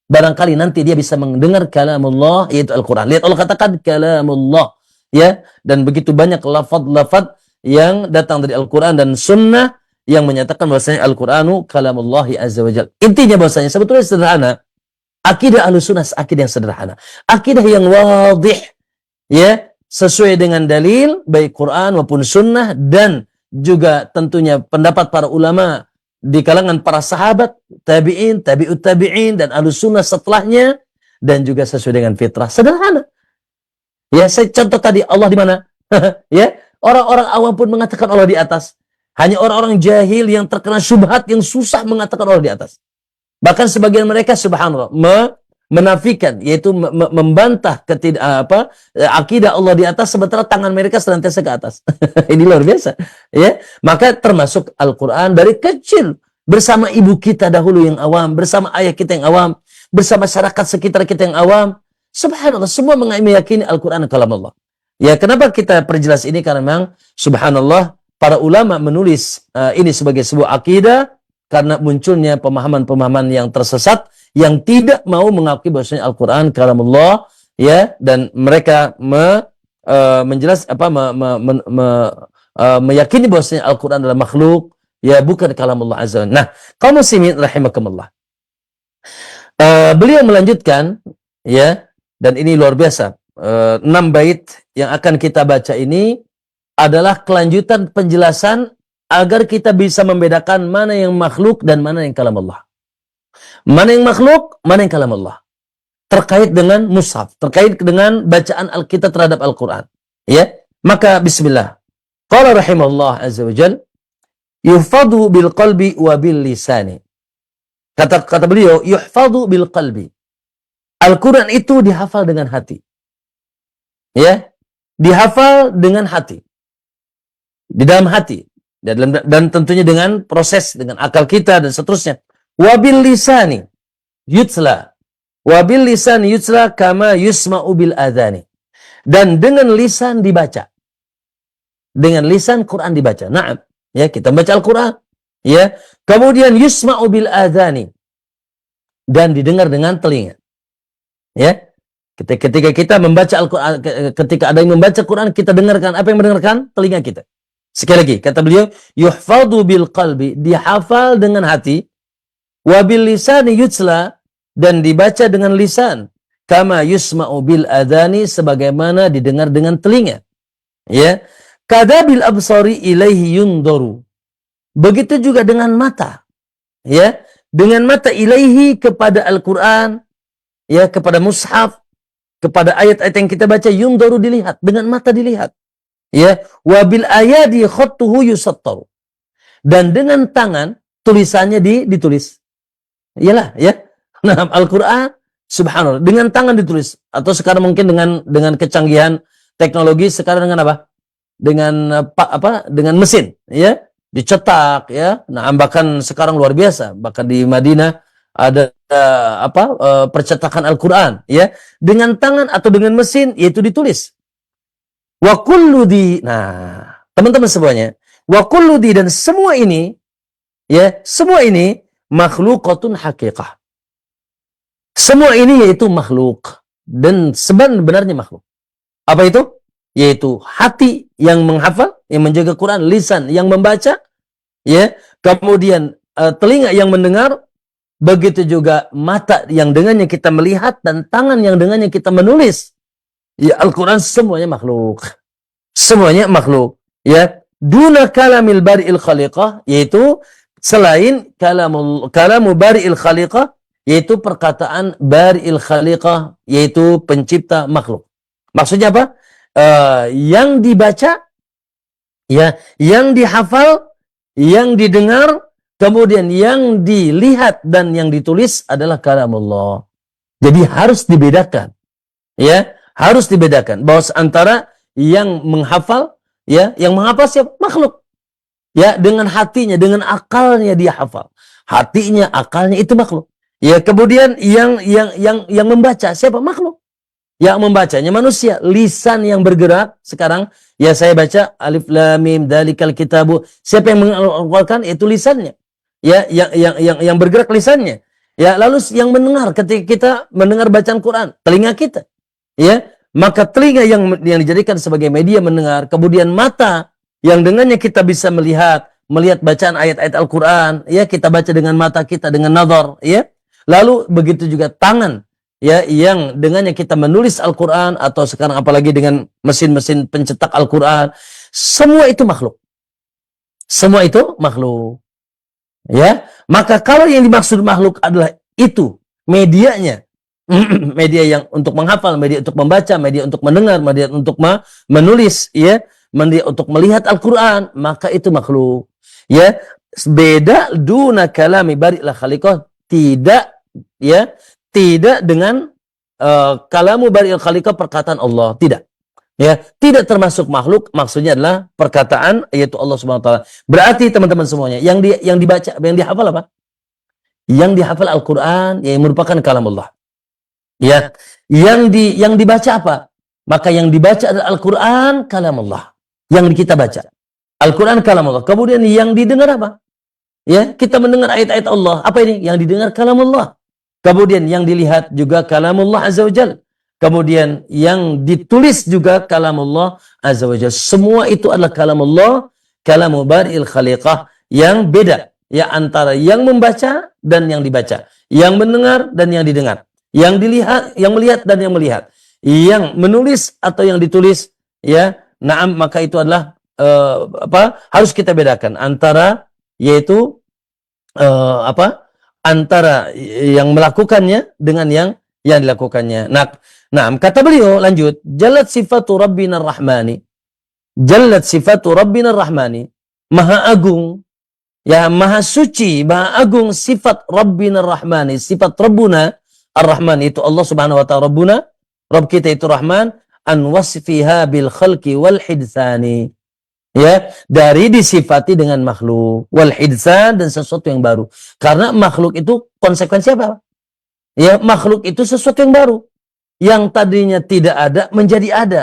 S6: Barangkali nanti dia bisa mendengar kalamullah, yaitu Al-Quran. Lihat Allah katakan kalamullah, ya, dan begitu banyak lafaz-lafaz yang datang dari Al-Quran dan Sunnah yang menyatakan bahwasanya Al-Quranu kalamullahi azza wa jalla. Intinya bahwasanya sebetulnya sederhana. Akidah Ahlussunnah akidah yang sederhana. Akidah yang wadih, ya, sesuai dengan dalil baik Quran maupun Sunnah, dan juga tentunya pendapat para ulama di kalangan para sahabat, tabi'in, tabi'ut tabi'in, dan Ahlussunnah setelahnya, dan juga sesuai dengan fitrah. Sederhana. Ya, saya contoh tadi Allah di mana? Ya, orang-orang awam pun mengatakan Allah di atas. Hanya orang-orang jahil yang terkena syubhat yang susah mengatakan Allah di atas. Bahkan sebagian mereka subhanallah menafikan, yaitu membantah akidah Allah di atas sementara tangan mereka senantiasa ke atas. Ini luar biasa, ya. Maka termasuk Al-Qur'an dari kecil bersama ibu kita dahulu yang awam, bersama ayah kita yang awam, bersama masyarakat sekitar kita yang awam. Subhanallah, semua meyakini Al-Qur'an kalam Allah. Ya, kenapa kita perjelas ini? Karena memang subhanallah para ulama menulis ini sebagai sebuah akidah karena munculnya pemahaman-pemahaman yang tersesat yang tidak mau mengakui bahwasanya Al-Qur'an kalamullah, ya, dan mereka meyakini bahwasanya Al-Qur'an adalah makhluk, ya, bukan kalamullah azza. Nah, kaum muslimin rahimakumullah. Beliau melanjutkan, ya, dan ini luar biasa. 6 bait yang akan kita baca ini adalah kelanjutan penjelasan agar kita bisa membedakan mana yang makhluk dan mana yang kalam Allah. Mana yang makhluk, mana yang kalam Allah. Terkait dengan mushaf, terkait dengan bacaan Alkitab terhadap Al-Quran. Ya, maka bismillah. Qala rahimahullah azza wa jal, yuhfadu bil qalbi wa bil lisani. Kata beliau, yuhfadu bil qalbi. Al-Quran itu dihafal dengan hati. Ya, dihafal dengan hati. Di dalam hati. Dan tentunya dengan proses, dengan akal kita dan seterusnya. Wabil lisani yutsla. Wabil lisani yutsla kama yusma'u bil adhani. Dan dengan lisan dibaca. Dengan lisan Quran dibaca. Naam. Ya, kita baca Al-Quran. Ya. Kemudian yusma'u bil adhani. Dan didengar dengan telinga. Ya. Ketika kita membaca Al-Quran, ketika ada yang membaca Quran, kita dengarkan. Apa yang mendengarkan? Telinga kita. Sekali lagi, kata beliau, yuhfadu bil qalbi, dihafal dengan hati, wabil lisani yutsla, dan dibaca dengan lisan, kama yusma'u bil adhani, sebagaimana didengar dengan telinga. Ya, kadabil absari ilaihi yundoru. Begitu juga dengan mata. Ya, dengan mata ilaihi kepada Al-Quran, ya, kepada mushaf, kepada ayat-ayat yang kita baca, yundoru dilihat, dengan mata dilihat. Ya, wabil ayadi khattuhu yusattaru. Dan dengan tangan tulisannya ditulis. Iyalah, ya. Nah, Al-Qur'an subhanallah dengan tangan ditulis, atau sekarang mungkin dengan kecanggihan teknologi sekarang dengan apa? Dengan mesin, ya. Dicetak, ya. Nah, bahkan sekarang luar biasa, bahkan di Madinah ada percetakan Al-Qur'an, ya. Dengan tangan atau dengan mesin, yaitu ditulis. Wa kullu di, nah, teman-teman semuanya, wa kullu di, dan semua ini, ya, semua ini makhluqatun haqiqah. Semua ini yaitu makhluk dan sebenarnya makhluk. Apa itu? Yaitu hati yang menghafal, yang menjaga Quran, lisan yang membaca, ya, kemudian telinga yang mendengar, begitu juga mata yang dengannya kita melihat dan tangan yang dengannya kita menulis. Ya, Al-Quran semuanya makhluk. Semuanya makhluk. Ya, duna kalamil bari'il khaliqah, yaitu selain kalamu bari'il khaliqah, yaitu perkataan bari'il khaliqah, yaitu pencipta makhluk. Maksudnya apa? Yang dibaca, ya, yang dihafal, yang didengar, kemudian yang dilihat dan yang ditulis adalah kalamullah. Jadi harus dibedakan. Ya, harus dibedakan bahwa antara yang menghafal, ya, yang menghafal siapa? Makhluk. Ya, dengan hatinya, dengan akalnya dia hafal. Hatinya, akalnya itu makhluk. Ya, kemudian yang membaca siapa? Makhluk. Yang membacanya manusia, lisan yang bergerak. Sekarang ya saya baca alif lam mim dzalikal kitabu. Siapa yang mengeluarkan? Itu lisannya. Ya, yang bergerak lisannya. Ya, lalu yang mendengar ketika kita mendengar bacaan Quran, telinga kita. Ya, maka telinga yang dijadikan sebagai media mendengar, kemudian mata yang dengannya kita bisa melihat bacaan ayat-ayat Al-Quran, ya kita baca dengan mata kita, dengan nazar, ya. Lalu begitu juga tangan, ya, yang dengannya kita menulis Al-Quran, atau sekarang apalagi dengan mesin-mesin pencetak Al-Quran, semua itu makhluk. Semua itu makhluk. Ya, maka kalau yang dimaksud makhluk adalah itu medianya, media yang untuk menghafal, media untuk membaca, media untuk mendengar, media untuk menulis, ya, media untuk melihat Al-Quran, maka itu makhluk. Ya, beda duna kalami bari'il khaliqah, tidak, ya, tidak dengan kalamu bari'il khaliqah, perkataan Allah, tidak. Ya, tidak termasuk makhluk, maksudnya adalah perkataan yaitu Allah Subhanahu wa taala. Berarti teman-teman semuanya, yang dibaca, yang dihafal apa? Yang dihafal Al-Qur'an yang merupakan kalam Allah. Ya, yang dibaca apa? Maka yang dibaca adalah Al-Qur'an kalam Allah. Yang kita baca Al-Qur'an kalam Allah. Kemudian yang didengar apa? Ya, kita mendengar ayat-ayat Allah. Apa ini? Yang didengar kalam Allah. Kemudian yang dilihat juga kalam Allah Azza wa Jalla. Kemudian yang ditulis juga kalam Allah Azza wa Jalla. Semua itu adalah kalam Allah, kalamu bari'il khaliqah, yang beda ya antara yang membaca dan yang dibaca, yang mendengar dan yang didengar, yang dilihat, yang melihat dan yang melihat, yang menulis atau yang ditulis, ya. Naam, maka itu adalah harus kita bedakan antara yaitu antara yang melakukannya dengan yang dilakukannya. Nah, kata beliau lanjut, jallat sifatu rabbina rahmani. Jallat sifatu rabbina rahmani. Maha agung, ya, maha suci, maha agung sifat rabbina rahmani. Sifat Rabbuna ar-Rahman, itu Allah Subhanahu wa ta'ala Rabbuna, Rabb kita itu Rahman, an wasfiha bil khalqi wal hidsani. Ya, dari disifati dengan makhluk, wal hidsan, dan sesuatu yang baru. Karena makhluk itu konsekuensi apa? Ya, makhluk itu sesuatu yang baru. Yang tadinya tidak ada menjadi ada.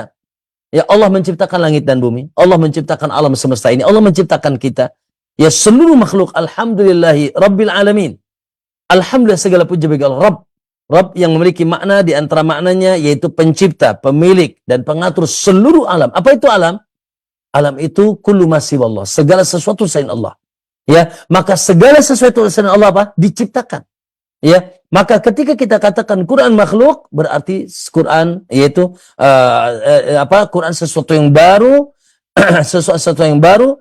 S6: Ya, Allah menciptakan langit dan bumi. Allah menciptakan alam semesta ini. Allah menciptakan kita. Ya, seluruh makhluk. Alhamdulillahi Rabbil Alamin. Alhamdulillah, segala puji bagi Allah. Rabb yang memiliki makna, di antara maknanya yaitu pencipta, pemilik, dan pengatur seluruh alam. Apa itu alam? Alam itu kullu ma siwallah, segala sesuatu selain Allah. Ya, maka segala sesuatu selain Allah apa? Diciptakan. Ya, maka ketika kita katakan Quran makhluk, berarti Quran yaitu Quran sesuatu yang baru, sesuatu yang baru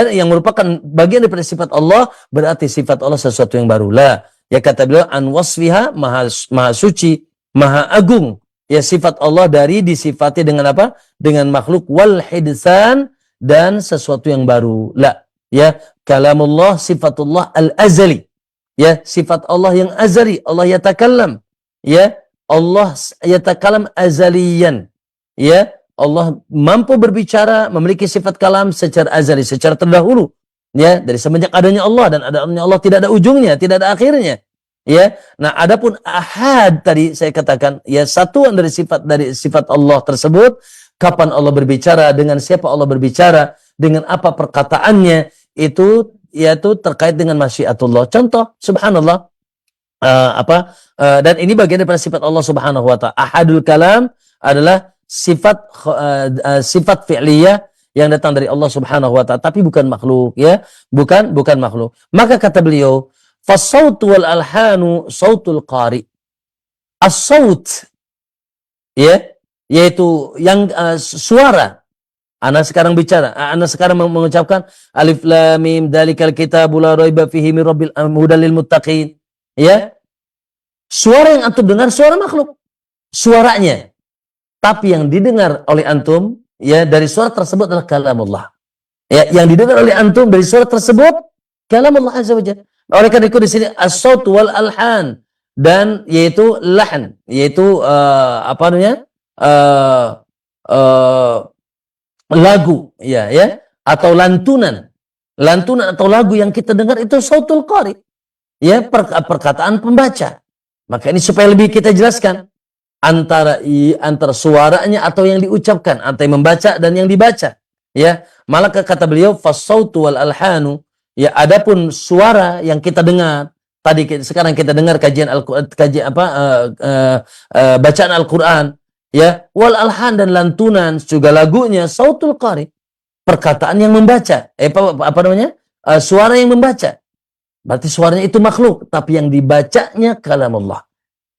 S6: yang merupakan bagian daripada sifat Allah, berarti sifat Allah sesuatu yang baru. Lah, ya, kata beliau an wasfiha, maha suci, maha agung. Ya, sifat Allah dari disifati dengan apa? Dengan makhluk, wal hidsan, dan sesuatu yang baru. La, ya, kalamullah sifatullah al-azali. Ya, sifat Allah yang azali. Allah yatakallam. Ya, Allah yatakallam azaliyan. Ya, Allah mampu berbicara, memiliki sifat kalam secara azali, secara terdahulu. Ya, dari semenjak adanya Allah, dan adanya Allah tidak ada ujungnya, tidak ada akhirnya. Ya, nah, adapun ahad tadi saya katakan, ya, satuan dari sifat Allah tersebut. Kapan Allah berbicara, dengan siapa Allah berbicara, dengan apa perkataannya, itu yaitu terkait dengan masyiatullah. Contoh, subhanallah, dan ini bagian daripada sifat Allah Subhanahu wa ta'ala. Ahadul kalam adalah sifat fi'liyah yang datang dari Allah Subhanahu wa ta'ala, tapi bukan makhluk, ya, bukan makhluk. Maka kata beliau, fasautu wal alhanu sautul qari. As-saut, ya, yaitu yang suara. Ana sekarang bicara, ana sekarang mengucapkan alif lam mim dzalikal kitabu la raiba fihi mir rabbil hudal lil muttaqin. Ya. Suara yang antum dengar suara makhluk. Suaranya. Tapi yang didengar oleh antum, ya, dari suara tersebut adalah kalamullah. Ya, yang didengar oleh antum dari suara tersebut kalamullah azza wajalla. Oleh karena itu di sini as-saut wal alhan, dan yaitu lahan, yaitu lagu, ya, atau lantunan atau lagu yang kita dengar itu sautul qari, ya, perkataan pembaca. Maka ini supaya lebih kita jelaskan, antara suaranya atau yang diucapkan, antara yang membaca dan yang dibaca. Ya, malah kata beliau fasautu wal alhanu, ya adapun suara yang kita dengar sekarang kita dengar kajian bacaan Al-Qur'an, ya, wal alhan dan lantunan juga lagunya sautul qari, perkataan yang membaca. Suara yang membaca. Berarti suaranya itu makhluk, tapi yang dibacanya kalamullah.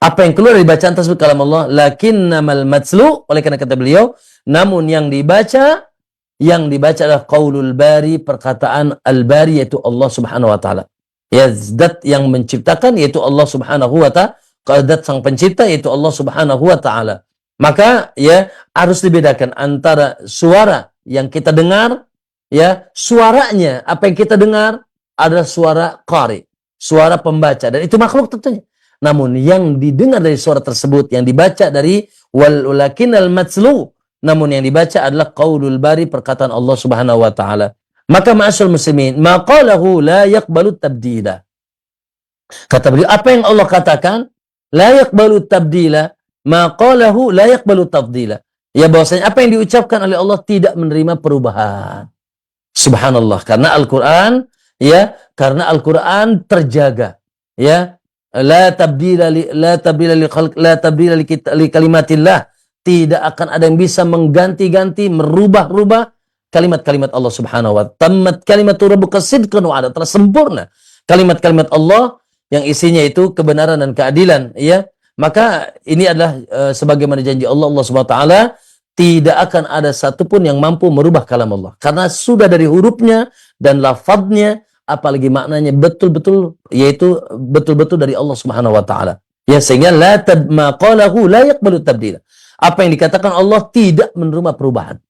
S6: Apa yang keluar dari bacaan tersebut kalamullah, lakinnamal matslu, oleh karena kata beliau, namun yang dibaca adalah qaulul bari, perkataan al-bari, yaitu Allah Subhanahu wa taala. Ya, zat yang menciptakan yaitu Allah Subhanahu wa taala, zat sang pencipta yaitu Allah Subhanahu wa taala. Maka ya harus dibedakan antara suara yang kita dengar, ya, suaranya apa yang kita dengar adalah suara qari, suara pembaca, dan itu makhluk tentunya. Namun yang didengar dari suara tersebut, yang dibaca dari walakinal matslu, namun yang dibaca adalah qaulul bari, perkataan Allah Subhanahu wa taala. Maka ma'asyal muslimin, ma qalahu la yaqbalu tabdila. Kata beliau, apa yang Allah katakan la yaqbalu tabdila, ma qalahu la yaqbalu tafdila. Ya, bahwasanya apa yang diucapkan oleh Allah tidak menerima perubahan. Subhanallah, karena Al-Qur'an, ya, karena Al-Qur'an terjaga, ya. La tabdila li kalimatillah. Tidak akan ada yang bisa mengganti-ganti, merubah-rubah kalimat-kalimat Allah Subhanahu wa ta'ala. Tammat kalimatu rabbuka sidqan wa 'adlan, telah sempurna kalimat-kalimat Allah yang isinya itu kebenaran dan keadilan, ya. Maka ini adalah sebagaimana janji Allah Subhanahu wa taala, tidak akan ada satupun yang mampu merubah kalam Allah, karena sudah dari hurufnya dan lafadznya, apalagi maknanya betul-betul, yaitu betul-betul dari Allah Subhanahu wa taala. Ya, sehingga ma qalahu la yaqbalu tabdila. Apa yang dikatakan Allah tidak menerima perubahan,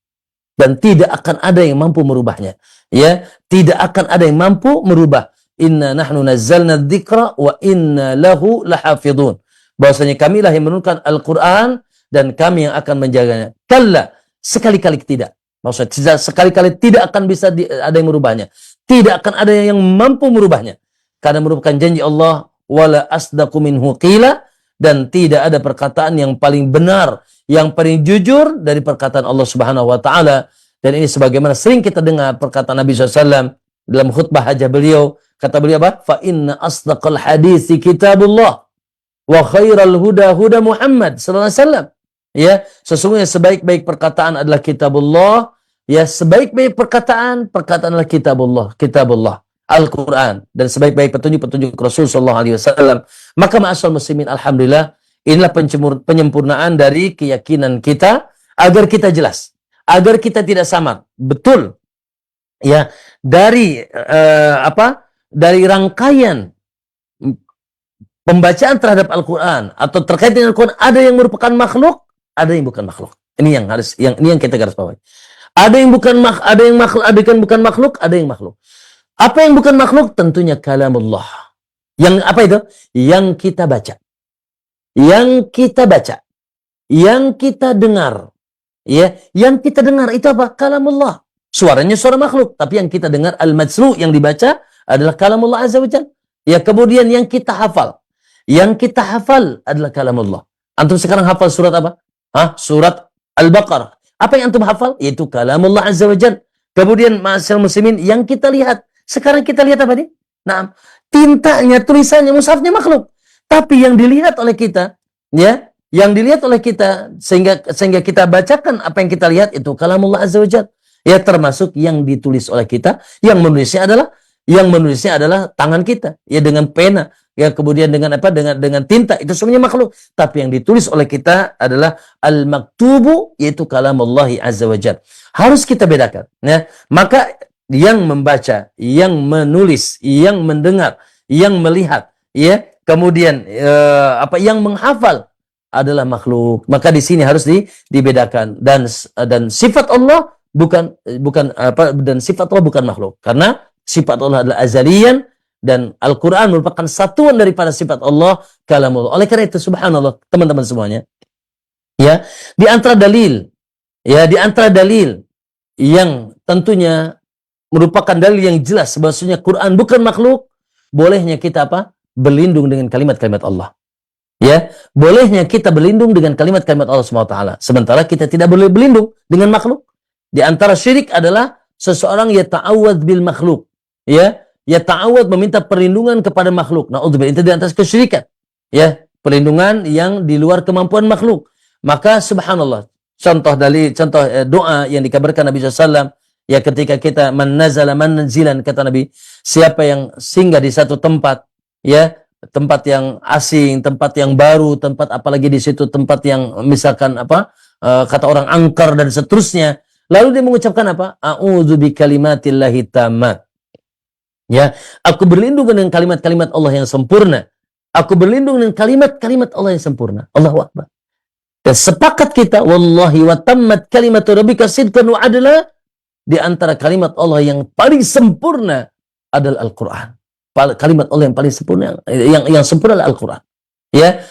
S6: dan tidak akan ada yang mampu merubahnya. Ya, tidak akan ada yang mampu merubah. Inna nahnu nazzalna dzikra wa inna lahu lahafidhun. Bahwasanya kamilah yang menurunkan Al-Qur'an dan kami yang akan menjaganya. Kalla, sekali-kali tidak. Maksudnya sekali-kali tidak akan bisa ada yang merubahnya. Tidak akan ada yang mampu merubahnya. Karena merupakan janji Allah, wala asdaqu minhu qila, dan tidak ada perkataan yang paling benar, yang paling jujur dari perkataan Allah Subhanahu wa taala. Dan ini sebagaimana sering kita dengar perkataan Nabi SAW dalam khutbah hajah beliau. Kata beliau apa? Fa inna asdaqal hadisi kitabullah wa khairal huda huda Muhammad sallallahu alaihi wasallam. Ya, sesungguhnya sebaik-baik perkataan adalah kitabullah. Ya, sebaik-baik perkataan adalah kitabullah, Al-Quran, dan sebaik-baik petunjuk Rasul sallallahu alaihi wasallam. Maka ma'asyal muslimin, alhamdulillah, inilah penyempurnaan dari keyakinan kita, agar kita jelas, agar kita tidak samar. Betul, ya, dari dari rangkaian pembacaan terhadap Al-Quran atau terkait dengan Al-Quran, ada yang merupakan makhluk, ada yang bukan makhluk. Ini yang kita garis bawahi. Ada yang bukan makhluk, ada yang makhluk. Apa yang bukan makhluk? Tentunya kalamullah. Yang apa itu? Yang kita baca. Yang kita dengar. Ya, yang kita dengar itu apa? Kalamullah. Suaranya suara makhluk, tapi yang kita dengar al-matslu, yang dibaca adalah kalamullah azza wa jalla. Ya, kemudian yang kita hafal. Yang kita hafal adalah kalamullah. Antum sekarang hafal surat apa? Surat Al-Baqarah. Apa yang antum hafal? Yaitu kalamullah azza wa jalla. Kemudian ma'asyal muslimin, yang kita lihat. Sekarang kita lihat apa nih? Nah, tintanya, tulisannya, mushafnya makhluk. Tapi yang dilihat oleh kita, ya, sehingga kita bacakan apa yang kita lihat itu kalamullah azza wa jalla. Ya, termasuk yang ditulis oleh kita, yang menulisnya adalah tangan kita, ya, dengan pena, ya, kemudian dengan tinta, itu semuanya makhluk. Tapi yang ditulis oleh kita adalah al-maktubu, yaitu kalamullahi azza wa jalla. Harus kita bedakan, ya. Maka yang membaca, yang menulis, yang mendengar, yang melihat, ya, kemudian yang menghafal adalah makhluk. Maka di sini harus dibedakan, dan sifat Allah bukan makhluk, karena sifat Allah adalah azalian, dan Al-Quran merupakan satuan daripada sifat Allah, kalamullah. Oleh karena itu, subhanallah, teman-teman semuanya, ya, di antara dalil yang tentunya merupakan dalil yang jelas bahwasanya Quran bukan makhluk, bolehnya kita berlindung dengan kalimat-kalimat Allah. Ya, bolehnya kita berlindung dengan kalimat-kalimat Allah Subhanahu wa taala, sementara kita tidak boleh berlindung dengan makhluk. Di antara syirik adalah seseorang yata'awwadz bil makhluk. Ya, yata'awwadz meminta perlindungan kepada makhluk. Nauzubillah, itu di antara kesyirikan. Ya, perlindungan yang di luar kemampuan makhluk. Maka subhanallah, contoh doa yang dikabarkan Nabi SAW, ya ketika kita manazala manzilan, kata Nabi, siapa yang singgah di satu tempat, ya, tempat yang asing, tempat yang baru, tempat apalagi di situ tempat yang misalkan kata orang angker dan seterusnya, lalu dia mengucapkan apa? A'udzu bikalimatillahi tammat. Ya, aku berlindung dengan kalimat-kalimat Allah yang sempurna. Aku berlindung dengan kalimat-kalimat Allah yang sempurna. Allahu Akbar. Dan sepakat kita, wallahi wa tammat kalimatu rabbika sidqan wa adla, di antara kalimat Allah yang paling sempurna adalah Al-Qur'an. Kalimat Allah yang paling sempurna, yang sempurna adalah Al-Quran. Ya,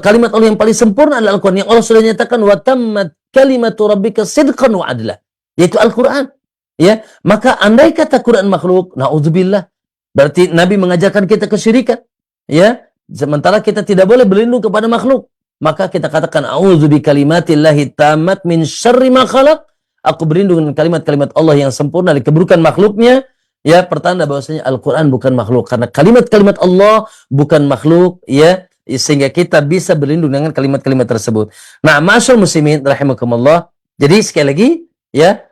S6: kalimat Allah yang paling sempurna adalah Al-Quran. Yang Allah sudah nyatakan wa tammat kalimatu rabbika sidqan wa adla, yaitu Al-Quran. Ya, maka andai kata Quran makhluk, naudzubillah, berarti Nabi mengajarkan kita kesyirikan. Ya, sementara kita tidak boleh berlindung kepada makhluk, maka kita katakan a'udzu bikalimatillahi tammat min syarri ma khalaq. Aku berlindung dengan kalimat-kalimat Allah yang sempurna dari keburukan makhluknya. Ya, pertanda bahwasanya Al-Quran bukan makhluk, karena kalimat-kalimat Allah bukan makhluk, ya, sehingga kita bisa berlindung dengan kalimat-kalimat tersebut. Nah, ma'asyarul muslimin rahimakumullah. Jadi sekali lagi, ya,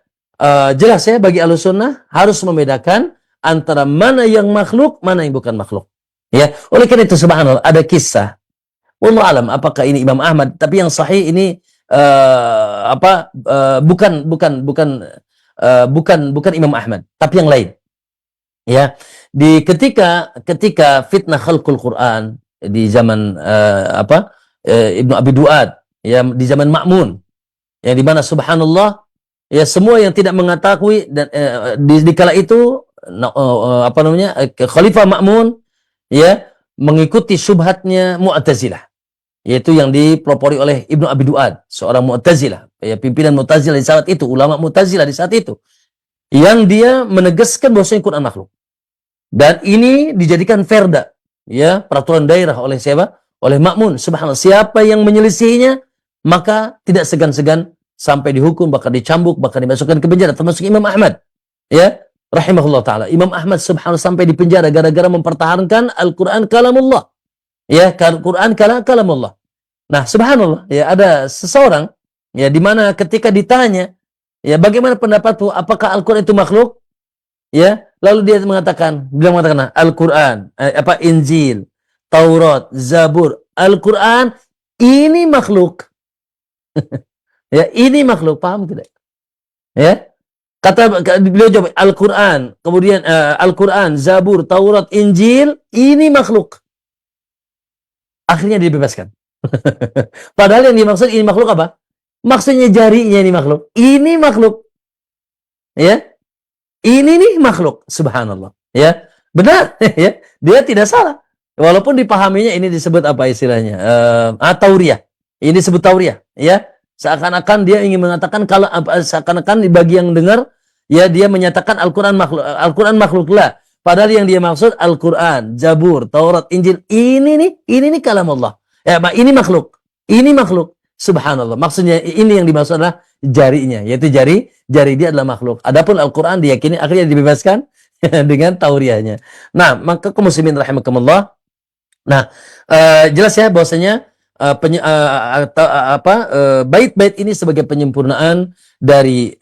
S6: jelas ya, bagi Ahlussunnah harus membedakan antara mana yang makhluk, mana yang bukan makhluk. Ya, oleh karena itu subhanallah, ada kisah. Wallahu alam apakah ini Imam Ahmad, tapi yang sahih ini bukan Imam Ahmad, tapi yang lain. Ya, ketika fitnah khalqul Quran di zaman Ibnu Abi Duad, ya, di zaman Ma'mun, yang di mana subhanallah, ya, semua yang tidak mengetahui dan di kala itu Khalifah Ma'mun, ya, mengikuti syubhatnya Mu'tazilah, yaitu yang dipelopori oleh Ibnu Abi Duad, seorang Mu'tazilah, ya, pimpinan Mu'tazilah di saat itu, ulama Mu'tazilah di saat itu, yang dia menegaskan bahwasanya Quran makhluk. Dan ini dijadikan perda, ya, peraturan daerah oleh siapa? Oleh Ma'mun. Subhanallah, siapa yang menyelisihinya maka tidak segan-segan sampai dihukum, bahkan dicambuk, bahkan dimasukkan ke penjara, termasuk Imam Ahmad. Ya, rahimahullah taala. Imam Ahmad subhanallah sampai di penjara gara-gara mempertahankan Al-Qur'an kalamullah. Ya, Al-Qur'an kalamullah. Nah, subhanallah, ya, ada seseorang, ya, di mana ketika ditanya, ya, bagaimana pendapatmu, apakah Al-Qur'an itu makhluk? Ya, lalu dia mengatakan Al-Quran, Injil, Taurat, Zabur, Al-Quran ini makhluk. Ya, ini makhluk, paham tidak? Ya, beliau jawab Al-Quran, kemudian Al-Quran, Zabur, Taurat, Injil ini makhluk. Akhirnya dibebaskan. Padahal yang dimaksud ini makhluk apa? Maksudnya jarinya ini makhluk. Ini makhluk. Ya. Ini nih makhluk, subhanallah. Ya, benar, ya. Dia tidak salah. Walaupun dipahaminya ini disebut apa istilahnya? Tauriyah. Ini disebut tauriyah, ya. Seakan-akan dia ingin mengatakan kalau seakan-akan bagi yang dengar, ya, dia menyatakan Al-Qur'an makhluk lah. Padahal yang dia maksud Al-Qur'an, Zabur, Taurat, Injil, ini nih kalam Allah. Ya, ini makhluk. Ini makhluk. Subhanallah. Maksudnya ini yang dimaksud adalah jarinya, yaitu jari dia adalah makhluk. Adapun Al-Quran diyakini akhirnya dibebaskan dengan tauriyahnya. Nah, maka kaum muslimin rahimakumullah. Nah, jelas ya bahwasanya bait-bait ini sebagai penyempurnaan dari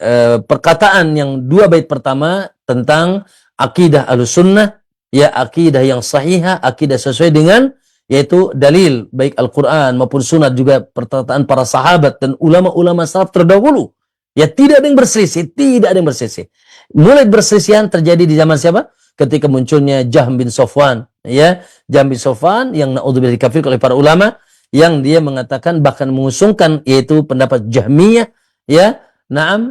S6: perkataan yang dua bait pertama tentang akidah Ahlussunnah, ya, akidah yang sahihah, akidah sesuai dengan yaitu dalil baik Al-Quran maupun sunat, juga perkataan para sahabat dan ulama-ulama salaf terdahulu. Ya, tidak ada yang berselisih, tidak ada yang berselisih. Mulai berselisihan terjadi di zaman siapa? Ketika munculnya Jahm bin Safwan, ya, Jahm bin Safwan yang naudzubillah dikafirkan oleh para ulama, yang dia mengatakan bahkan mengusungkan yaitu pendapat Jahmiyah, ya,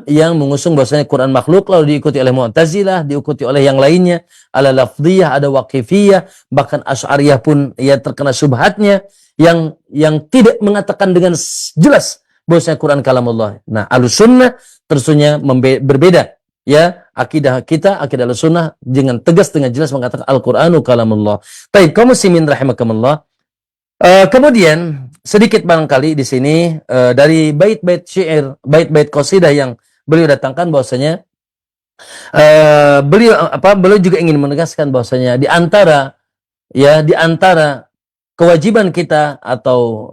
S6: yang mengusung bahwasanya Quran makhluk, lalu diikuti oleh Mu'tazilah, diikuti oleh yang lainnya, ala lafdhiyah, ada waqifiyah, bahkan Asy'ariyah pun ya terkena syubhatnya yang tidak mengatakan dengan jelas bahwasanya Quran kalamullah. Nah, Ahlussunnah terusnya berbeda, ya, akidah kita, akidah Ahlussunnah dengan tegas dengan jelas mengatakan Al-Qur'anu kalamullah. Baik, kaum muslimin rahimakumullah. Kemudian sedikit barangkali di sini dari bait-bait syair, bait-bait qasidah yang beliau datangkan bahwasanya beliau juga ingin menegaskan bahwasanya di antara kewajiban kita atau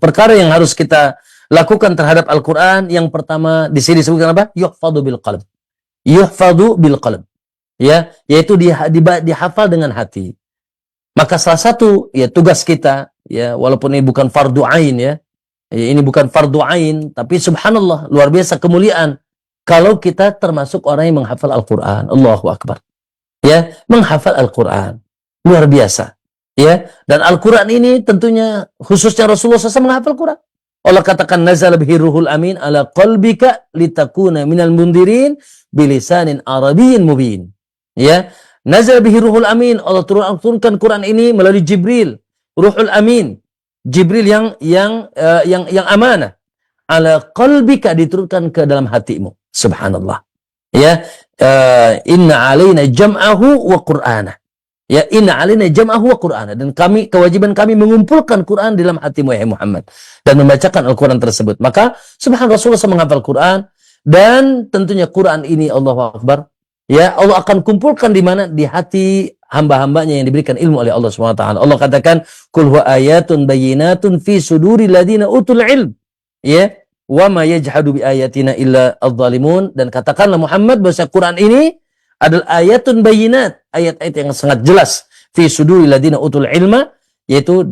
S6: perkara yang harus kita lakukan terhadap Al-Qur'an, yang pertama di sini disebutkan apa? Yuhfadhu bil qalb. Yuhfadhu bil qalb. Ya, yaitu dihafal dengan hati. Maka salah satu ya tugas kita, ya walaupun ini bukan fardu ain ya, ini bukan fardu ain, tapi subhanallah luar biasa kemuliaan kalau kita termasuk orang yang menghafal Al-Qur'an. Allahu akbar. Ya, menghafal Al-Qur'an. Luar biasa. Ya, dan Al-Qur'an ini tentunya khususnya Rasulullah SAW menghafal Al-Qur'an. Allah katakan nazala bihi ruhul amin ala qalbika litakuna minal mundirin bilisanin arabiyyin mubin. Ya, nazala bihi ruhul amin, Allah turunkan Quran ini melalui Jibril, ruhul amin, Jibril yang amanah. Ala qalbika, diturunkan ke dalam hatimu. Subhanallah. Ya, inna alaina jam'ahu wa qur'ana. Ya, inna alaina jam'ahu wa qur'ana, dan kewajiban kami mengumpulkan Quran di dalam hatimu ya Muhammad dan membacakan Al-Quran tersebut. Maka subhanallah Rasulullah SAW menghafal Quran, dan tentunya Quran ini Allahu akbar. Ya, Allah akan kumpulkan di mana? Di hati hamba-hambanya yang diberikan ilmu oleh Allah SWT. Allah katakan, "Qul huwa ayatun bayyinatun fi suduril ladzina utul ilm." Ya, wa ma yajhadu bi ayatina illa adh-dhalimun, dan katakanlah Muhammad bahwa Quran ini adalah ayatun bayyinat, ayat-ayat yang sangat jelas fi suduril ladzina utul ilma, yaitu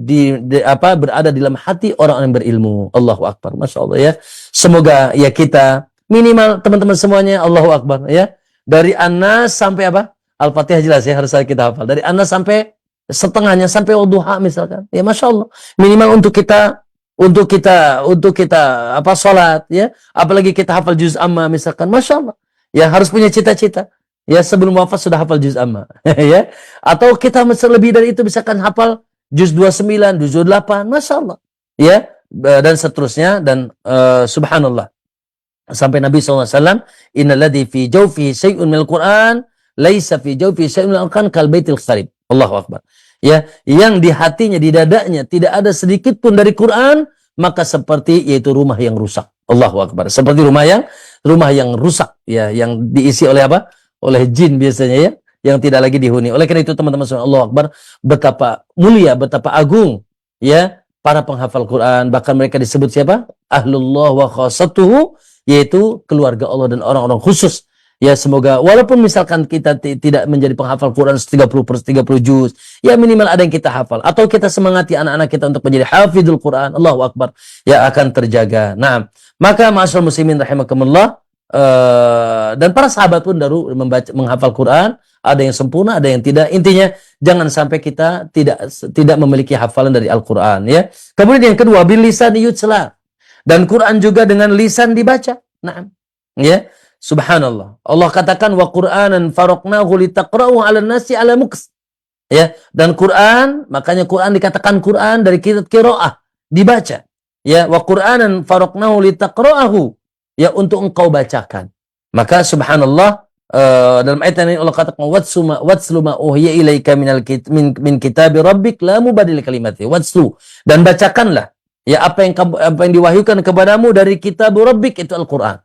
S6: berada di dalam hati orang yang berilmu. Allahu akbar. Masya Allah ya. Semoga ya kita minimal teman-teman semuanya Allahu akbar ya. Dari An-Nas sampai apa? Al-Fatihah jelas ya, harus kita hafal. Dari An-Nas sampai setengahnya, sampai Wadduha misalkan. Ya Masya Allah. Minimal untuk kita sholat ya. Apalagi kita hafal juz amma misalkan. Masya Allah. Ya harus punya cita-cita. Ya sebelum wafat sudah hafal juz amma. Ya. Atau kita lebih dari itu misalkan hafal juz 29, juz 8. Masya Allah. Ya. Dan seterusnya. Dan subhanallah. Sampai Nabi SAW, innalladzi fi jawfihi syai'un minal Qur'an, laisa fi jawfihi syai'un minal Qur'an kal baitil kharib. Allahu akbar. Ya, yang di hatinya, di dadanya tidak ada sedikit pun dari Quran, maka seperti yaitu rumah yang rusak. Allahu akbar. Seperti rumah yang rusak ya, yang diisi oleh apa? Oleh jin biasanya ya, yang tidak lagi dihuni. Oleh karena itu teman-teman sekalian, Allahu akbar, betapa mulia, betapa agung ya para penghafal Quran, bahkan mereka disebut siapa? Ahlullah wa khassatuhu, yaitu keluarga Allah dan orang-orang khusus. Ya semoga walaupun misalkan kita tidak menjadi penghafal Quran 30 juz, ya minimal ada yang kita hafal, atau kita semangati anak-anak kita untuk menjadi hafidul Quran. Allahu akbar. Ya akan terjaga. Nah, maka ma'asyiral muslimin rahimakumullah, dan para sahabat pun menghafal Quran, ada yang sempurna, ada yang tidak. Intinya jangan sampai kita tidak memiliki hafalan dari Al-Qur'an ya. Kemudian yang kedua, bil lisan yutsla. Dan Quran juga dengan lisan dibaca. Nah, ya, subhanallah. Allah katakan wa Qur'anan faraqnahu litaqra'u 'alan nasi 'ala muks. Ya, dan Quran, makanya Quran dikatakan Quran dari qiraah, dibaca. Ya, wa Qur'anan faraqnahu litaqra'ahu, ya untuk engkau bacakan. Maka subhanallah, dalam ayat ini Allah katakan watslu ma uhiya ilaika min kitabi rabbik la mubaddila kalimatihi. Watslu, dan bacakanlah ya apa yang diwahyukan kepadamu dari kitab Rabbik, itu Al-Qur'an.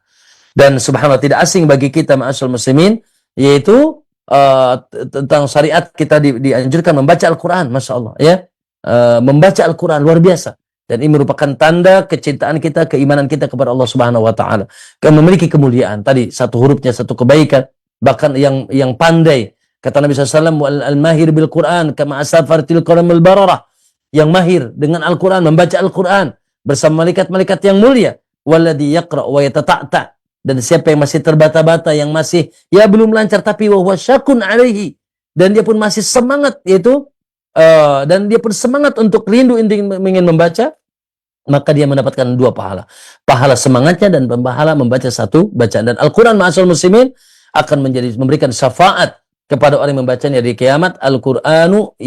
S6: Dan subhanallah tidak asing bagi kita ma'asyiral muslimin, yaitu tentang syariat kita dianjurkan membaca Al-Qur'an. Masya Allah ya. Membaca Al-Qur'an luar biasa. Dan ini merupakan tanda kecintaan kita, keimanan kita kepada Allah Subhanahu wa taala. Memiliki kemuliaan. Tadi satu hurufnya satu kebaikan, bahkan yang pandai. Kata Nabi SAW, al-mahir bil Qur'an kama asafartil qaramil bararah. Yang mahir dengan Al-Quran, membaca Al-Quran bersama malaikat-malaikat yang mulia. Walladhi yaqra' wa yatata'ta. Dan siapa yang masih terbata-bata, yang masih ya belum lancar, tapi wa huwa syakun alaihi, dan dia pun masih semangat, yaitu dan dia pun semangat untuk rindu ingin membaca, maka dia mendapatkan dua pahala. Pahala semangatnya dan pahala membaca satu bacaan. Dan Al-Quran ma'asyiral muslimin akan memberikan syafaat kepada orang yang membacanya di kiamat. Al-Qur'anu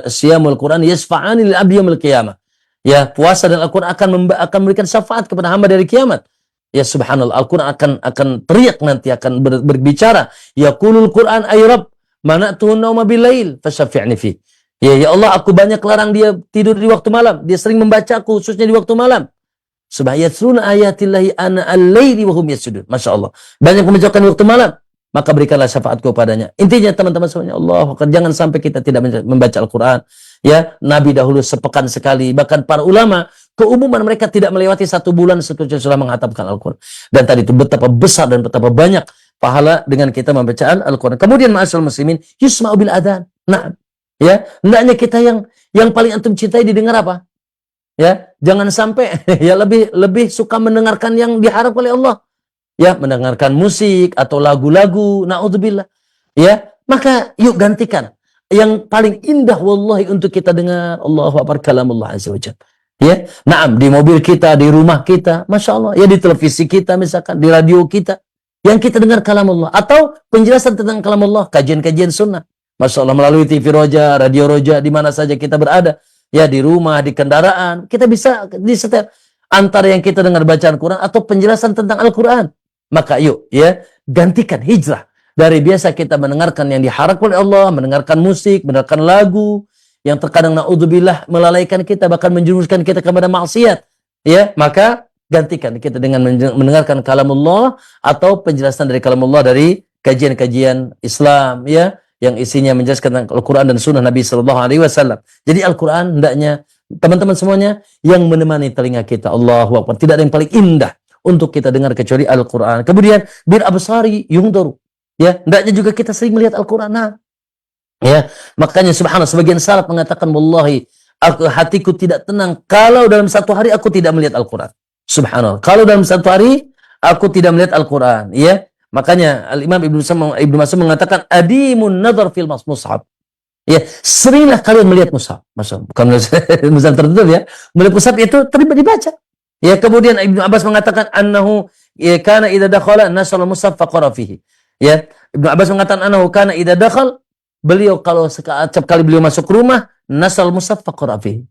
S6: siyamul Qur'an yasfa'ani lil abdi yaumil qiyamah. Ya, puasa dan Al-Qur'an akan memberikan syafaat kepada hamba dari kiamat. Ya subhanallah, Al-Qur'an akan teriak nanti, akan berbicara. Yaqulul Qur'an ay Rabb, mana'tuhu nauma bil lail fasyafi'ni fi. Ya Allah, aku banyak larang dia tidur di waktu malam. Dia sering membaca aku, khususnya di waktu malam. Subhanallahi ayatillahi ana al-laili wa hum yasjudun. Masya Allah. Banyak membacakan di waktu malam. Maka berikanlah syafaatku padanya. Intinya teman-teman semuanya, Allah, jangan sampai kita tidak membaca Al-Quran. Ya, Nabi dahulu sepekan sekali. Bahkan para ulama, keumuman mereka tidak melewati 1 bulan sudah menghatamkan Al-Quran. Dan tadi itu betapa besar dan betapa banyak pahala dengan kita membaca Al-Quran. Kemudian ma'asyiral muslimin, yusma'u bil adhan. Nah, ya, hendaknya kita yang paling antum cintai didengar apa? Ya, jangan sampai ya lebih suka mendengarkan yang diharap oleh Allah. Ya, mendengarkan musik atau lagu-lagu, naudzubillah. Ya, maka yuk gantikan yang paling indah wallahi untuk kita dengar. Allahu akbar, kalamullah azza wajalla. Ya, naam, di mobil kita, di rumah kita, Masya Allah, ya di televisi kita misalkan, di radio kita, yang kita dengar kalamullah atau penjelasan tentang kalamullah, kajian-kajian sunnah. Masya Allah, melalui TV Roja, Radio Roja, di mana saja kita berada. Ya, di rumah, di kendaraan, kita bisa di setiap antara yang kita dengar bacaan Quran atau penjelasan tentang Al-Quran. Maka yuk, ya, gantikan hijrah. Dari biasa kita mendengarkan yang diharapkan oleh Allah, mendengarkan musik, mendengarkan lagu, yang terkadang na'udzubillah melalaikan kita, bahkan menjerumuskan kita kepada maksiat. Ya, maka gantikan kita dengan mendengarkan kalamullah atau penjelasan dari kalamullah dari kajian-kajian Islam, ya, yang isinya menjelaskan tentang Al-Quran dan Sunnah Nabi Sallallahu Alaihi Wasallam. Jadi Al-Quran hendaknya teman-teman semuanya yang menemani telinga kita. Allahu Akbar. Tidak ada yang paling indah untuk kita dengar kecuali Al-Quran. Kemudian bir absari yungdaru. Ya, hendaknya juga kita sering melihat Al-Quran. Nah, ya, makanya subhanallah sebagian salaf mengatakan wallahi hatiku tidak tenang kalau dalam 1 hari aku tidak melihat Al-Quran. Subhanallah. Kalau dalam 1 hari aku tidak melihat Al-Quran, ya. Makanya Al-Imam Ibnu Mas'ud mengatakan adimun nadhar fil mushaf. Ya, seringlah kalian melihat mushaf. Masya Allah. Bukan mushaf tertutup ya. Melihat mushaf itu terlibat dibaca. Ya, kemudian Ibnu Abbas mengatakan annahu ya kana idza dakhala nasal mushaf faqara fihi. Ya, Ibnu Abbas mengatakan annahu kana idza dakhal, beliau kalau setiap kali beliau masuk rumah nasal mushaf faqara fihi.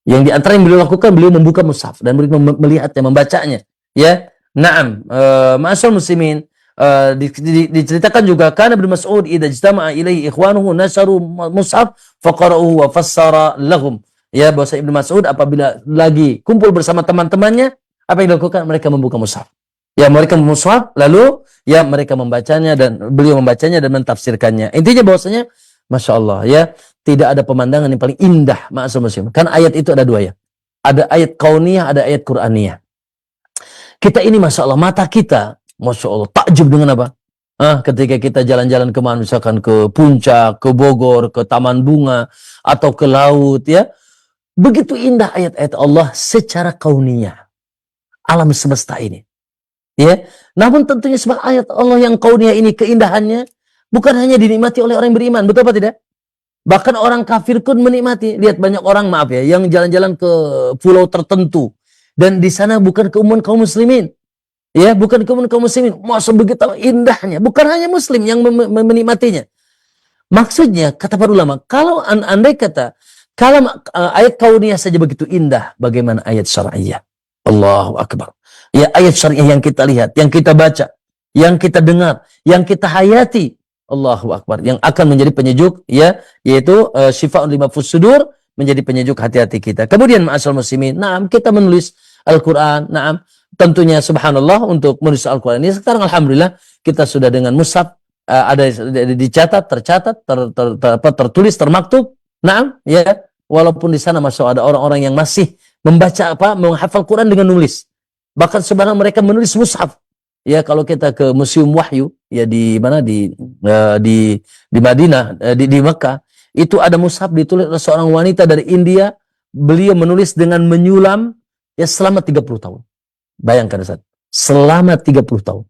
S6: Yang di antara yang beliau lakukan, beliau membuka mushaf dan beliau melihatnya, membacanya. Ya, na'am, ma'asyiral muslimin, diceritakan juga kana Ibnu Mas'ud idza ijtama'a ilaihi ikhwanuhu nasaru mushaf faqara'uhu wa fassara lahum. Ya, bahasa Ibnu Mas'ud apabila lagi kumpul bersama teman-temannya, apa yang dilakukan? Mereka membuka mushaf. Ya, mereka membuka mushaf, lalu ya mereka membacanya dan beliau membacanya dan mentafsirkannya. Intinya bahwasanya Masya Allah, ya, tidak ada pemandangan yang paling indah, ma'asyiral muslimin. Kan ayat itu ada 2 ya. Ada ayat kauniyah, ada ayat Qur'aniyah. Kita ini Masya Allah, mata kita Masya Allah, takjub dengan apa? Ketika kita jalan-jalan kemana, misalkan ke puncak, ke Bogor, ke taman bunga, atau ke laut, ya. Begitu indah ayat-ayat Allah secara kauniyah. Alam semesta ini. Ya. Namun tentunya sebab ayat Allah yang kauniyah ini, keindahannya, bukan hanya dinikmati oleh orang yang beriman. Betul apa tidak? Bahkan orang kafir pun menikmati. Lihat banyak orang, maaf ya, yang jalan-jalan ke pulau tertentu. Dan di sana bukan keumuman kaum muslimin. Ya, bukan keumuman kaum muslimin. Masa begitu indahnya. Bukan hanya muslim yang menikmatinya. Maksudnya, kata para ulama, kalau andai kata, kalau ayat kauniyah saja begitu indah, bagaimana ayat syar'iyah? Allahu Akbar. Ya, ayat syar'iyah yang kita lihat, yang kita baca, yang kita dengar, yang kita hayati. Allahu Akbar. Yang akan menjadi penyejuk, ya, yaitu syifa'un lima fusudur, menjadi penyejuk hati-hati kita. Kemudian ma'asyiral muslimin, naam, kita menulis Al-Quran, naam, tentunya subhanallah untuk menulis Al-Quran ini sekarang alhamdulillah kita sudah dengan mushaf, ada dicatat, tercatat, tertulis, termaktub. Naam, ya, walaupun di sana masuk ada orang-orang yang masih membaca menghafal Quran dengan nulis. Bahkan sebenarnya mereka menulis mushaf. Ya, kalau kita ke Museum Wahyu, ya di mana di Madinah, di Mekah, itu ada mushaf ditulis oleh seorang wanita dari India. Beliau menulis dengan menyulam ya selama 30 tahun. Bayangkan Ustaz, selama 30 tahun.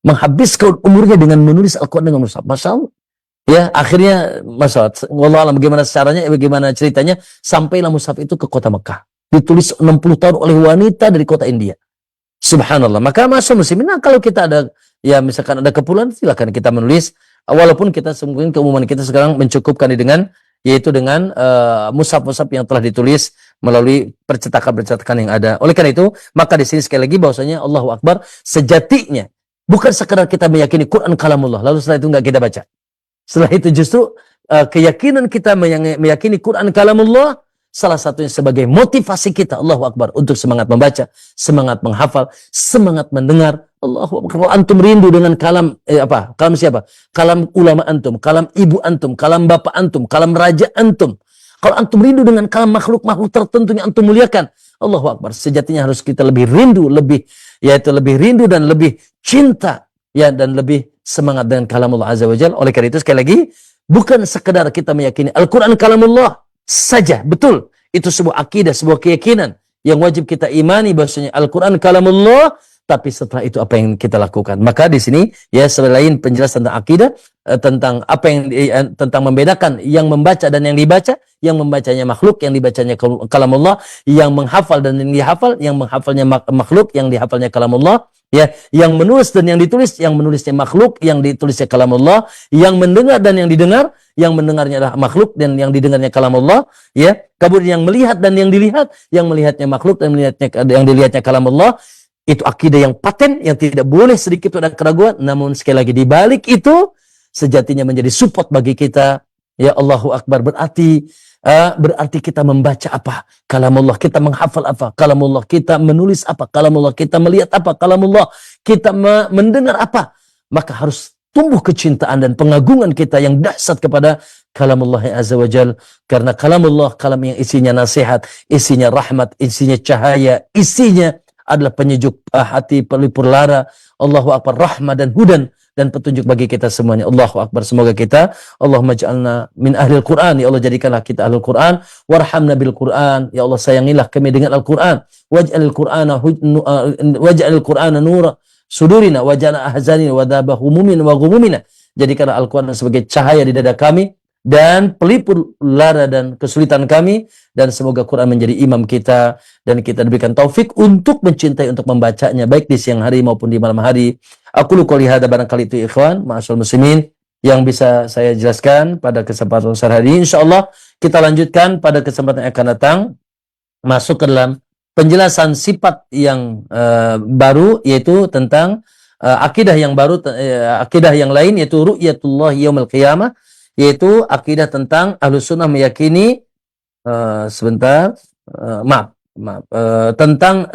S6: Menghabiskan umurnya dengan menulis Al-Quran dengan mushaf. Masya Allah. Ya, akhirnya Masya Allah, wallahualam bagaimana caranya, bagaimana ceritanya, sampailah mushaf itu ke kota Mekah. Ditulis 60 tahun oleh wanita dari kota India. Subhanallah. Maka masuk muslimin, nah kalau kita ada, ya misalkan ada keperluan, silakan kita menulis. Walaupun kita mungkin keumuman kita sekarang mencukupkan dengan, yaitu dengan mushaf-mushaf yang telah ditulis melalui percetakan-percetakan yang ada. Oleh karena itu, maka di sini sekali lagi bahwasanya Allahu Akbar, sejatinya bukan sekedar kita meyakini Quran kalamullah, lalu setelah itu enggak kita baca. Setelah itu justru keyakinan kita meyakini Quran kalamullah, salah satunya sebagai motivasi kita, Allahu Akbar, untuk semangat membaca, semangat menghafal, semangat mendengar. Allahu Akbar. Kalau antum rindu dengan kalam kalam siapa? Kalam ulama antum, kalam ibu antum, kalam bapak antum, kalam raja antum. Kalau antum rindu dengan kalam makhluk-makhluk tertentu yang antum muliakan, Allahu Akbar. Sejatinya harus kita lebih rindu, lebih rindu dan lebih cinta, ya, dan lebih semangat dengan kalamullah azza wajalla. Oleh karena itu sekali lagi, bukan sekedar kita meyakini Al-Quran kalamullah saja, betul. Itu sebuah akidah, sebuah keyakinan yang wajib kita imani bahwasanya Al-Quran kalamullah. Tapi setelah itu apa yang kita lakukan? Maka di sini ya selain penjelasan tentang akidah, tentang apa yang tentang membedakan yang membaca dan yang dibaca, yang membacanya makhluk, yang dibacanya kalamullah, yang menghafal dan yang dihafal, yang menghafalnya makhluk, yang dihafalnya kalamullah, ya, yang menulis dan yang ditulis, yang menulisnya makhluk, yang ditulisnya kalamullah, yang mendengar dan yang didengar, yang mendengarnya adalah makhluk dan yang didengarnya kalamullah, ya. Kemudian yang melihat dan yang dilihat, yang melihatnya makhluk dan yang dilihatnya kalamullah. Itu akidah yang paten, yang tidak boleh sedikit ada keraguan. Namun sekali lagi di balik itu sejatinya menjadi support bagi kita. Ya, Allahu Akbar, berarti kita membaca apa? Kalamullah. Kita menghafal apa? Kalamullah. Kita menulis apa? Kalamullah. Kita melihat apa? Kalamullah. Kita mendengar apa? Maka harus tumbuh kecintaan dan pengagungan kita yang dahsyat kepada kalamullah azza wajal. Karena kalamullah, kalam yang isinya nasihat, isinya rahmat, isinya cahaya, isinya adalah penyejuk hati, pelipur lara. Allahu Akbar, rahmah dan hudan dan petunjuk bagi kita semuanya. Allahu Akbar. Semoga kita, Allahumma ja'alna min ahlil Quran. Ya Allah, jadikanlah kita ahlul Quran. Warhamna bil Quran. Ya Allah, sayangilah kami dengan Al-Quran. Waj'alil Qur'ana nura sudurina waj'alna ahzanina wa dhaba humumina wa ghumumina. Jadikanlah Al-Quran sebagai cahaya di dada kami dan pelipur lara dan kesulitan kami, dan semoga Quran menjadi imam kita dan kita diberikan taufik untuk mencintai, untuk membacanya baik di siang hari maupun di malam hari. Aku qouli hadza, barangkali itu ikhwan ma'asyiral muslimin yang bisa saya jelaskan pada kesempatan sore hari ini. Insyaallah kita lanjutkan pada kesempatan yang akan datang, masuk ke dalam penjelasan sifat yang baru, yaitu tentang akidah yang baru, akidah yang lain, yaitu ru'yatullah yaumil qiyamah, yaitu akidah tentang Ahlus Sunnah meyakini tentang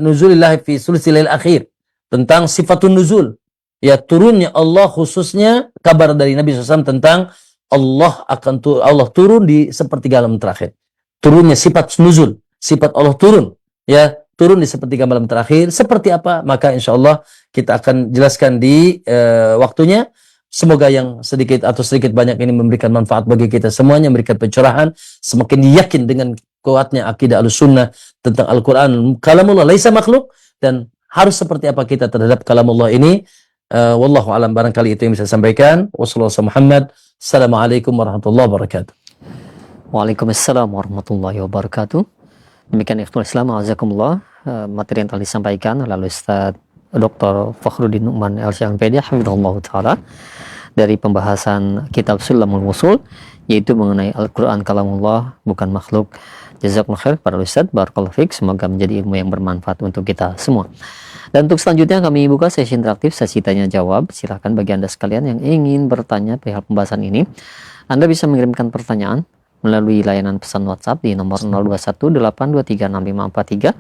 S6: nuzulillahi fi sulusil akhir, tentang sifatun nuzul, ya, turunnya Allah, khususnya kabar dari Nabi SAW tentang Allah turun di sepertiga malam terakhir. Turunnya sifat nuzul, sifat Allah turun, ya, turun di sepertiga malam terakhir. Seperti apa? Maka insyaallah kita akan jelaskan di waktunya. Semoga yang sedikit atau sedikit banyak ini memberikan manfaat bagi kita semuanya, memberikan pencerahan, semakin yakin dengan kuatnya akidah Ahlussunnah tentang Al-Quran kalamullah laisa makhluk, dan harus seperti apa kita terhadap kalamullah ini. Wallahu alam, barangkali itu yang bisa saya sampaikan. Wassalamualaikum Muhammad. Assalamualaikum warahmatullahi wabarakatuh.
S2: Waalaikumsalam warahmatullahi wabarakatuh. Demikian ikhwan Islam, azakumullah, materi yang telah disampaikan oleh Ustaz Dr. Fakhruddin Nu'man Al-Syampedia hafizahullah ta'ala dari pembahasan kitab Sulamul Wusul, yaitu mengenai Al-Quran kalamullah bukan makhluk. Jazakumullah khair para Ustaz, barakallahu fiik, semoga menjadi ilmu yang bermanfaat untuk kita semua. Dan untuk selanjutnya kami buka sesi interaktif, sesi tanya jawab. Silahkan bagi Anda sekalian yang ingin bertanya perihal pembahasan ini, Anda bisa mengirimkan pertanyaan melalui layanan pesan WhatsApp di nomor 0218236543,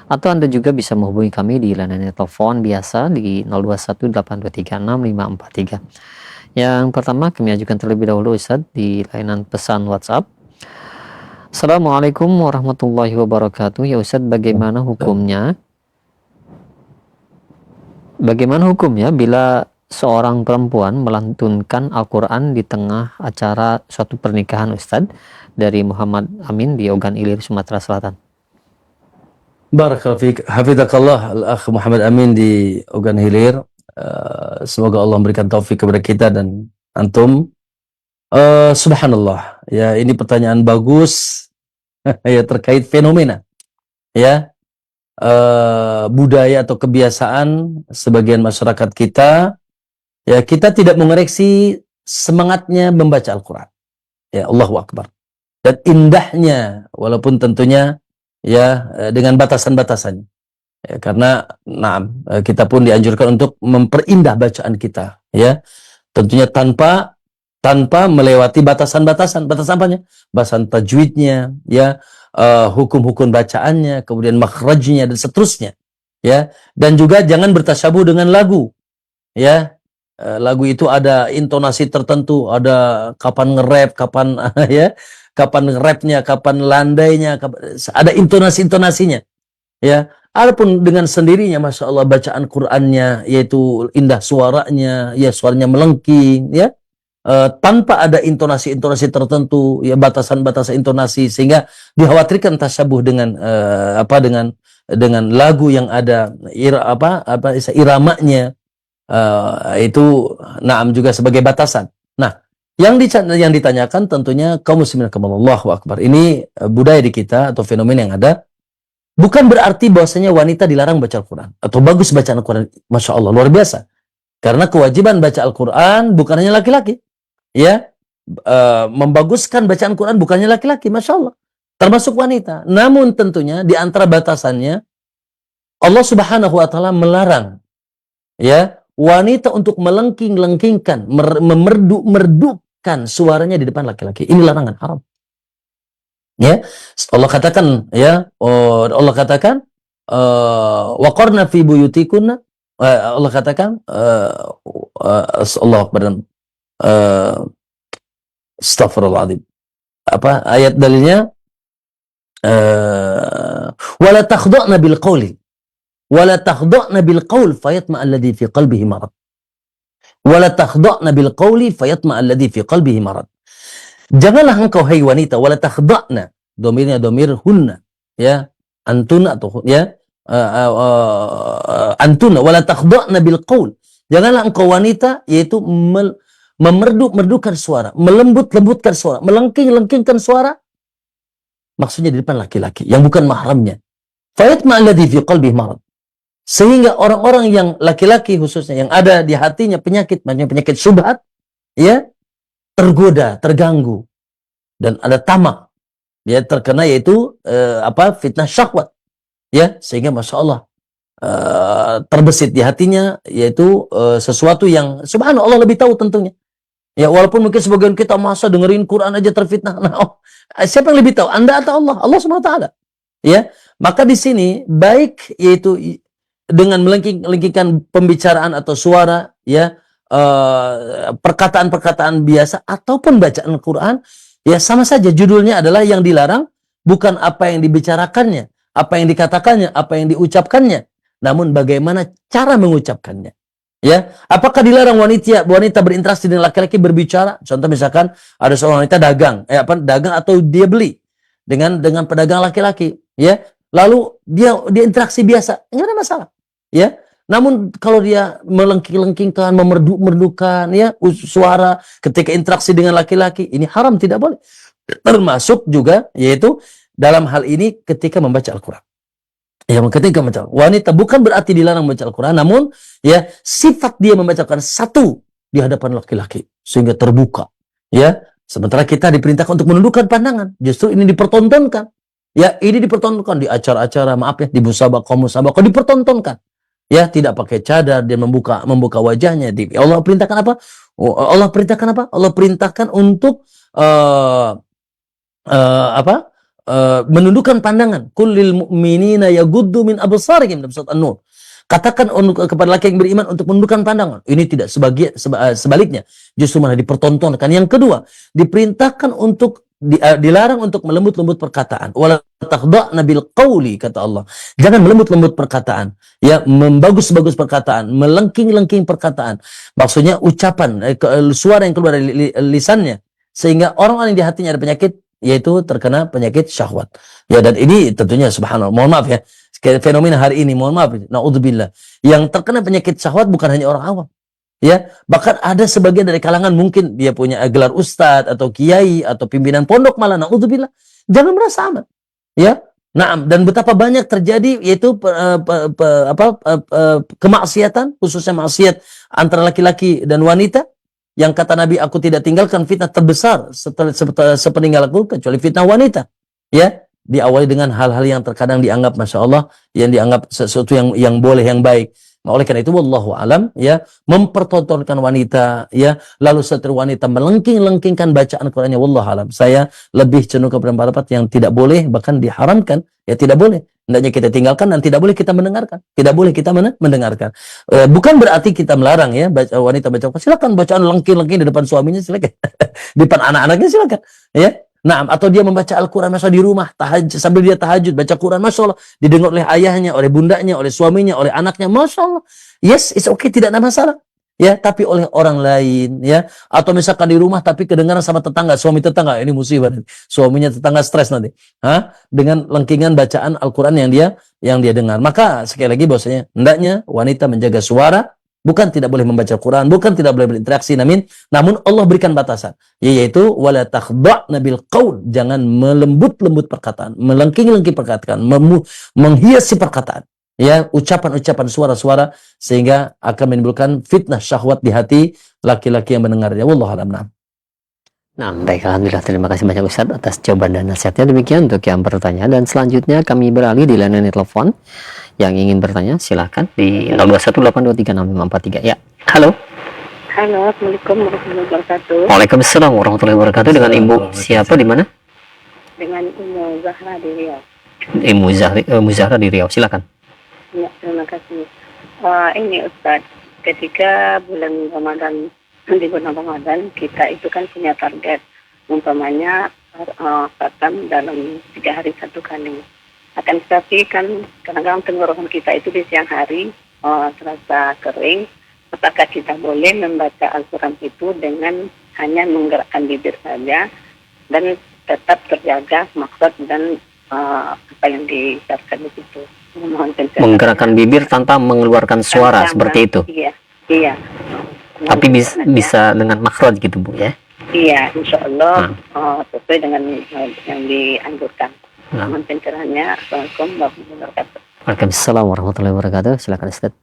S2: atau Anda juga bisa menghubungi kami di layanan telepon biasa di 0218236543. Yang pertama kami ajukan terlebih dahulu Ustaz di layanan pesan WhatsApp. Assalamualaikum warahmatullahi wabarakatuh. Ya Ustaz, bagaimana hukumnya bila seorang perempuan melantunkan Al-Quran di tengah acara suatu pernikahan Ustaz? Dari Muhammad Amin di Ogan Ilir, Sumatera Selatan.
S6: Barakallahu fiik, hafizakallah al-akh Muhammad Amin di Ogan Hilir. Semoga Allah memberikan taufik kepada kita dan antum. Subhanallah, ya, ini pertanyaan bagus ya, terkait fenomena, ya, budaya atau kebiasaan sebagian masyarakat kita. Ya, kita tidak mengoreksi semangatnya membaca Al-Quran, ya, Allahu Akbar, dan indahnya, walaupun tentunya ya dengan batasan-batasannya, ya, karena kita pun dianjurkan untuk memperindah bacaan kita, Ya, tentunya tanpa melewati batasan-batasan. Batasan apanya? Batasan tajwidnya, ya, hukum-hukum bacaannya, kemudian makhrajnya dan seterusnya. Ya, dan juga jangan bertasyabuh dengan lagu. Ya, lagu itu ada intonasi tertentu, ada kapan nge-rap, kapan ya, kapan nge-rapnya, kapan landainya, ada intonasi-intonasinya. Ya, adapun dengan sendirinya, masya Allah, bacaan Qur'annya yaitu indah suaranya, ya suaranya melengking, ya, tanpa ada intonasi-intonasi tertentu, ya batasan-batasan intonasi sehingga dikhawatirkan tasyabuh dengan dengan lagu yang ada iramanya, itu naam juga sebagai batasan. Nah, yang ditanyakan tentunya kaum muslimin Allahu akbar. Ini budaya di kita atau fenomena yang ada. Bukan berarti bahwasanya wanita dilarang baca Al-Quran atau bagus bacaan Al-Quran. Masya Allah, luar biasa. Karena kewajiban baca Al-Quran bukan hanya laki-laki. Ya, membaguskan bacaan Quran bukannya laki-laki, Masya Allah. Termasuk wanita. Namun tentunya di antara batasannya, Allah Subhanahu wa Ta'ala melarang, ya, wanita untuk melengking-lengkingkan, memerdu-merdukan suaranya di depan laki-laki. Ini larangan, haram. Ya, Allah katakan, ya, Allah katakan, waqarna fi buyutikunna, Allah katakan, Allah akbar, astaghfirullahaladzim. Apa ayat dalilnya? Wala takhda'na bil qawli, wala takhda'na bil qawl fayatma alladhi fi qalbihi marad. Wala takhda'na bil qawli fayatma alladhi fi qalbihi marad. Janganlah engkau, hai wanita, wala takhda'na, domirnya domir hunna, ya, antuna atau ya, antuna, wala takhda'na bil qaul. Janganlah engkau wanita, yaitu memerdu-merdukan suara, melembut-lembutkan suara, melengking-lengkingkan suara, maksudnya di depan laki-laki yang bukan mahramnya. Fayatma alladhi fi qalbihi marad. Sehingga orang-orang yang laki-laki khususnya yang ada di hatinya penyakit, macam penyakit syubhat, ya, tergoda, terganggu, dan ada tamak, ya, terkena yaitu fitnah syahwat, ya, sehingga masya Allah terbesit di hatinya yaitu sesuatu yang subhanallah Allah lebih tahu tentunya, ya, walaupun mungkin sebagian kita masa dengerin Quran aja terfitnah. Nah, siapa yang lebih tahu, Anda atau Allah? Allah Subhanahu wa Ta'ala, ya. Maka di sini baik yaitu dengan melengkingkan pembicaraan atau suara, ya, perkataan-perkataan biasa ataupun bacaan Al-Quran, ya, sama saja judulnya adalah yang dilarang bukan apa yang dibicarakannya, apa yang dikatakannya, apa yang diucapkannya, namun bagaimana cara mengucapkannya. Ya, apakah dilarang wanita berinteraksi dengan laki-laki berbicara? Contoh misalkan ada seorang wanita dagang, dagang atau dia beli dengan pedagang laki-laki, ya, lalu dia interaksi biasa, nggak ada masalah, ya. Namun kalau dia melengking-lengkingkan, memerdu-merdukan, ya, suara ketika interaksi dengan laki-laki, ini haram, tidak boleh. Termasuk juga yaitu dalam hal ini ketika membaca Al-Quran. Ya, ketika membaca wanita bukan berarti dilarang membaca Al-Quran, namun ya sifat dia membaca Al-Quran satu di hadapan laki-laki sehingga terbuka. Ya, sementara kita diperintahkan untuk menundukkan pandangan, justru ini dipertontonkan. Ya, ini dipertontonkan di acara-acara, maaf ya, di musabaqah dipertontonkan. Ya, tidak pakai cadar, dia membuka wajahnya. Allah perintahkan apa? Allah perintahkan apa? Allah perintahkan untuk menundukkan pandangan. Kullil mu'minina yaghuddu min absarihim, dalam surat An-Nur. Katakan kepada laki yang beriman untuk menundukkan pandangan. Ini tidak sebaliknya. Justru malah dipertontonkan. Yang kedua, diperintahkan untuk dilarang untuk melembut-lembut perkataan. Wala takhda'na bil qawli, kata Allah. Jangan melembut-lembut perkataan, ya, membagus-bagus perkataan, melengking-lengking perkataan. Maksudnya ucapan, suara yang keluar dari lisannya, sehingga orang-orang yang di hatinya ada penyakit, yaitu terkena penyakit syahwat. Ya, dan ini tentunya subhanallah, mohon maaf ya, fenomena hari ini, mohon maaf, naudzubillah, yang terkena penyakit syahwat bukan hanya orang awam. Ya, bahkan ada sebagian dari kalangan mungkin dia punya gelar ustadz atau kiai atau pimpinan pondok malah, naudzubillah. Jangan merasa aman. Ya, naam, dan betapa banyak terjadi yaitu kemaksiatan, khususnya maksiat antara laki-laki dan wanita, yang kata Nabi, aku tidak tinggalkan fitnah terbesar sepeninggal aku kecuali fitnah wanita. Ya, diawali dengan hal-hal yang terkadang dianggap masya Allah, yang dianggap sesuatu yang boleh, yang baik. Oleh karena itu wallahu alam ya, mempertontonkan wanita ya, lalu setelah wanita melengking-lengkingkan bacaan Qur'annya, wallahu alam. Saya lebih cenderung kepada pendapat yang tidak boleh, bahkan diharamkan, ya tidak boleh. Hendaknya kita tinggalkan dan tidak boleh kita mendengarkan. Tidak boleh kita mendengarkan. Bukan berarti kita melarang ya wanita baca Quran. Silakan bacaan lengking-lengking di depan suaminya, silakan. Di depan anak-anaknya silakan. Ya. Nah, atau dia membaca Al-Quran masa di rumah tahajud, sambil dia tahajud baca Quran, masya Allah, didengar oleh ayahnya, oleh bundanya, oleh suaminya, oleh anaknya, masya Allah. Yes, it's okay, tidak ada masalah. Ya, tapi oleh orang lain, ya, atau misalkan di rumah tapi kedengaran sama tetangga, suami tetangga, ini musibah. Suaminya tetangga stres nanti, dengan lengkingan bacaan Al-Quran yang dia dengar. Maka sekali lagi bahwasanya hendaknya wanita menjaga suara, bukan tidak boleh membaca Quran, bukan tidak boleh berinteraksi, namun Allah berikan batasan, yaitu wala takhda'na bil qaul, jangan melembut-lembut perkataan, melengking-lengking perkataan, menghiasi perkataan. Ya, ucapan-ucapan suara-suara sehingga akan menimbulkan fitnah syahwat di hati laki-laki yang mendengarnya. Wallahu a'lam.
S2: Nah, baik, alhamdulillah, terima kasih banyak Ustaz atas jawaban dan nasihatnya. Demikian untuk yang bertanya, dan selanjutnya kami beralih di layanan telepon. Yang ingin bertanya silahkan di 0218236543. Ya, halo.
S3: Halo, Assalamualaikum warahmatullahi wabarakatuh.
S2: Waalaikumsalam warahmatullahi wabarakatuh. Dengan Ibu siapa, di mana?
S3: Dengan Ibu Zahra di Riau.
S2: Ibu Zahra di Riau, silakan.
S3: Ya, terima kasih. Ini Ustaz, ketika bulan Ramadan, di bulan Ramadan kita itu kan punya target, umpamanya khatam dalam 3 hari 1 kali. Akan tetapi kan kadang-kadang tenggorokan kita itu di siang hari terasa kering. Apakah kita boleh membaca Al-Quran itu dengan hanya menggerakkan bibir saja dan tetap terjaga maksud dan apa yang diucapkan di situ?
S2: Menggerakkan bibir tanpa mengeluarkan suara seperti itu.
S3: Iya.
S2: Tapi bisa dengan makhraj gitu, Bu, ya?
S3: Iya, insya Allah sesuai dengan yang dianjurkan. Mohon pencerahannya. Assalamualaikum warahmatullahi wabarakatuh.
S2: Waalaikumsalam warahmatullahi wabarakatuh. Silakan Ustaz.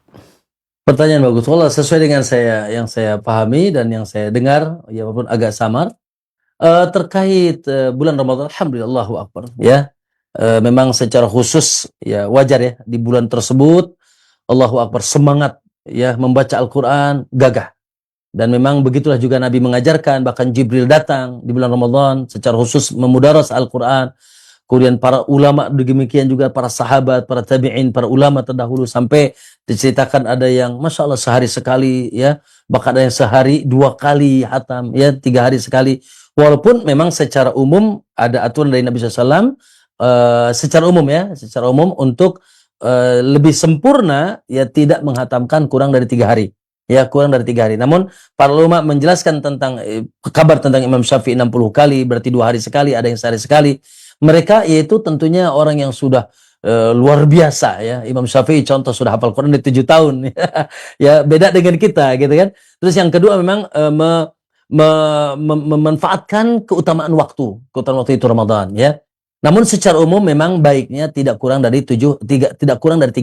S6: Pertanyaan bagus. Wallah, sesuai dengan yang saya pahami dan yang saya dengar, ya walaupun agak samar, terkait bulan Ramadan, alhamdulillah, Allahu Akbar, ya. Memang secara khusus ya wajar ya di bulan tersebut Allahu Akbar, semangat ya membaca Al-Quran gagah, dan memang begitulah juga Nabi mengajarkan, bahkan Jibril datang di bulan Ramadan secara khusus memudaras Al-Quran. Kemudian para ulama demikian juga, para sahabat, para tabi'in, para ulama terdahulu, sampai diceritakan ada yang masya Allah sehari sekali ya, bahkan ada yang sehari 2 kali hatam ya, 3 hari sekali. Walaupun memang secara umum ada aturan dari Nabi SAW secara umum untuk lebih sempurna ya tidak menghatamkan kurang dari 3 hari. Ya, kurang dari 3 hari. Namun para ulama menjelaskan tentang kabar tentang Imam Syafi'i 60 kali, berarti 2 hari sekali, ada yang sehari sekali. Mereka yaitu tentunya orang yang sudah luar biasa ya. Imam Syafi'i contoh sudah hafal Quran di 7 tahun. Ya, beda dengan kita gitu kan. Terus yang kedua memang memanfaatkan keutamaan waktu itu Ramadan ya. Namun secara umum memang baiknya tidak kurang dari 3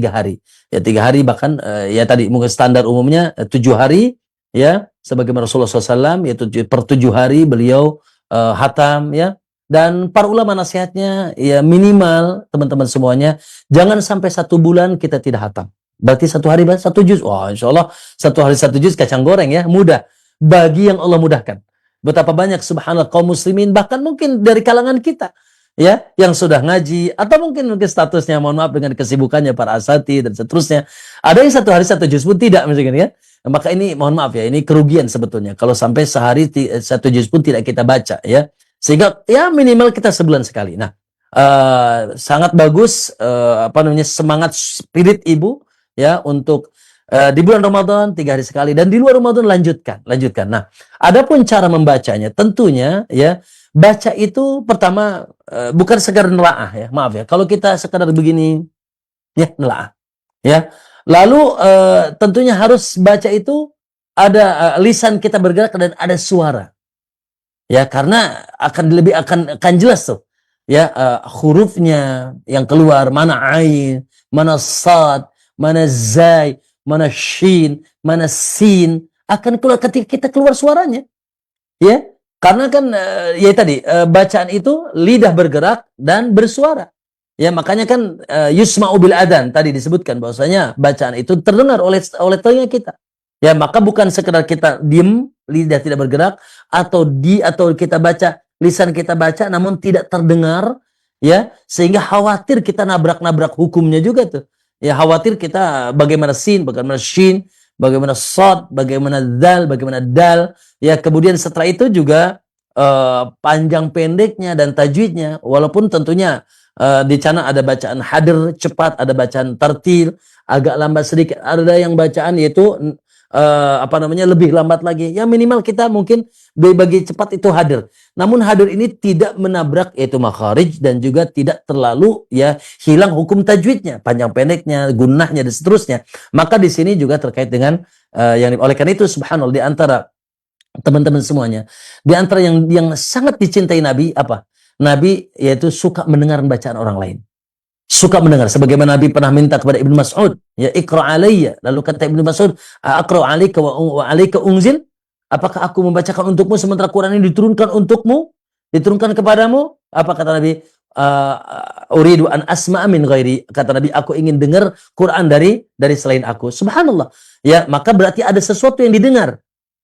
S6: hari. Ya 3 hari, bahkan ya tadi mungkin standar umumnya 7 hari ya, sebagaimana Rasulullah SAW yaitu per 7 hari beliau hatam ya. Dan para ulama nasihatnya ya minimal teman-teman semuanya jangan sampai 1 bulan kita tidak hatam. Berarti 1 hari 1 juz. Wah, insyaallah 1 hari 1 juz kacang goreng ya, mudah bagi yang Allah mudahkan. Betapa banyak subhanallah kaum muslimin, bahkan mungkin dari kalangan kita ya, yang sudah ngaji, atau mungkin statusnya, mohon maaf dengan kesibukannya para asati dan seterusnya, ada yang 1 hari 1 juz pun tidak misalkan ya. Maka ini mohon maaf ya, ini kerugian sebetulnya kalau sampai sehari 1 juz pun tidak kita baca ya. Sehingga ya minimal kita sebulan sekali. Nah, sangat bagus semangat spirit ibu ya untuk di bulan Ramadan 3 hari sekali, dan di luar Ramadan lanjutkan. Nah, adapun cara membacanya tentunya ya, baca itu pertama bukan sekedar nelaah ya, maaf ya. Kalau kita sekadar begini ya nelaah ya. Lalu tentunya harus baca itu ada lisan kita bergerak dan ada suara. Ya, karena akan jelas tuh ya hurufnya yang keluar, mana ain, mana sad, mana zai, mana shin, mana sin, akan keluar ketika kita keluar suaranya. Ya. Karena kan ya tadi bacaan itu lidah bergerak dan bersuara. Ya, makanya kan yusma'u bil adan tadi disebutkan bahwasanya bacaan itu terdengar oleh telinga kita. Ya, maka bukan sekedar kita diem, lidah tidak bergerak, atau kita baca, lisan kita baca namun tidak terdengar, ya, sehingga khawatir kita nabrak-nabrak hukumnya juga tuh. Ya, khawatir kita bagaimana sin, bagaimana shin, bagaimana sod, bagaimana dal, bagaimana dal. Ya, kemudian setelah itu juga panjang pendeknya dan tajwidnya, walaupun tentunya di sana ada bacaan hadir cepat, ada bacaan tartil agak lambat sedikit, ada yang bacaan yaitu lebih lambat lagi. Ya, minimal kita mungkin bagi cepat itu hadir. Namun hadir ini tidak menabrak yaitu makharij dan juga tidak terlalu ya hilang hukum tajwidnya, panjang pendeknya, gunnahnya dan seterusnya. Maka di sini juga terkait dengan oleh karena itu subhanallah, di antara teman-teman semuanya, di antara yang sangat dicintai Nabi apa? Nabi yaitu suka mendengar bacaan orang lain. Suka mendengar. Sebagaimana Nabi pernah minta kepada Ibnu Mas'ud, ya iqra' alayya. Lalu kata Ibnu Mas'ud, aqra' alayka wa alayka unzil? Apakah aku membacakan untukmu sementara Quran ini diturunkan untukmu? Diturunkan kepadamu? Apa kata Nabi? Uridu an asma'a min ghairi. Kata Nabi, aku ingin dengar Quran dari selain aku. Subhanallah. Ya, maka berarti ada sesuatu yang didengar.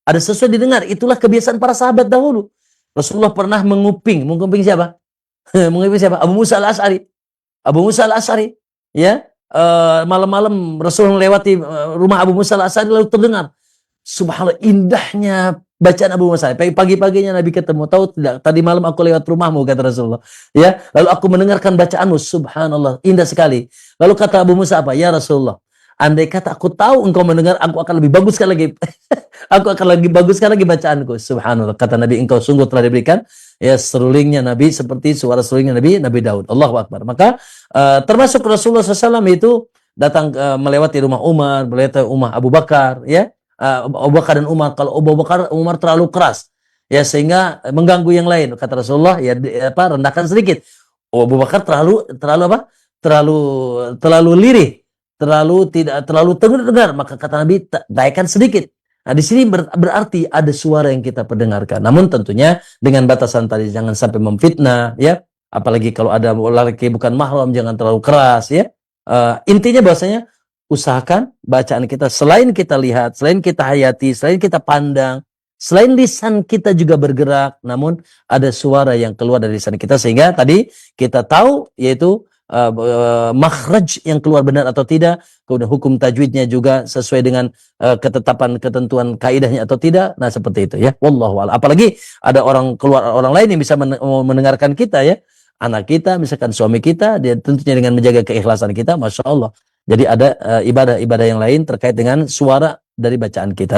S6: Ada sesuatu yang didengar. Itulah kebiasaan para sahabat dahulu. Rasulullah pernah menguping siapa? Menguping siapa? Abu Musa al-Asy'ari. Abu Musa al-Asy'ari, ya, malam-malam Rasulullah melewati rumah Abu Musa al-Asy'ari lalu terdengar, subhanallah, indahnya bacaan Abu Musa. Pagi-paginya Nabi ketemu, tahu tidak? Tadi malam aku lewat rumahmu, kata Rasulullah. Ya, lalu aku mendengarkan bacaanmu, subhanallah, indah sekali. Lalu kata Abu Musa apa? Ya Rasulullah, andai kata aku tahu engkau mendengar, aku akan lebih baguskan lagi. Aku akan lebih baguskan lagi bacaanku. Subhanallah. Kata Nabi, engkau sungguh telah diberikan ya serulingnya Nabi seperti suara serulingnya Nabi Daud. Allahu Akbar. Maka termasuk Rasulullah SAW itu datang melewati rumah Umar, melewati rumah Abu Bakar, ya. Abu Bakar dan Umar. Kalau Abu Bakar, Umar terlalu keras, ya, sehingga mengganggu yang lain. Kata Rasulullah, ya rendahkan sedikit. Abu Bakar terlalu apa? Terlalu lirih, tidak terlalu terdengar. Maka kata Nabi, naikkan sedikit. Nah, di sini berarti ada suara yang kita perdengarkan. Namun tentunya dengan batasan tadi, jangan sampai memfitnah, ya. Apalagi kalau ada laki bukan mahram, jangan terlalu keras, ya. Intinya bahwasanya usahakan bacaan kita selain kita lihat, selain kita hayati, selain kita pandang, selain lisan kita juga bergerak, namun ada suara yang keluar dari lisan kita sehingga tadi kita tahu yaitu makhraj yang keluar benar atau tidak, kemudian hukum tajwidnya juga sesuai dengan ketetapan ketentuan kaidahnya atau tidak. Nah, seperti itu ya. Wallahu a'lam. Apalagi ada orang lain yang bisa mendengarkan kita, ya. Anak kita, misalkan suami kita, dia tentunya dengan menjaga keikhlasan kita, Masya Allah. Jadi ada ibadah-ibadah yang lain terkait dengan suara dari bacaan kita.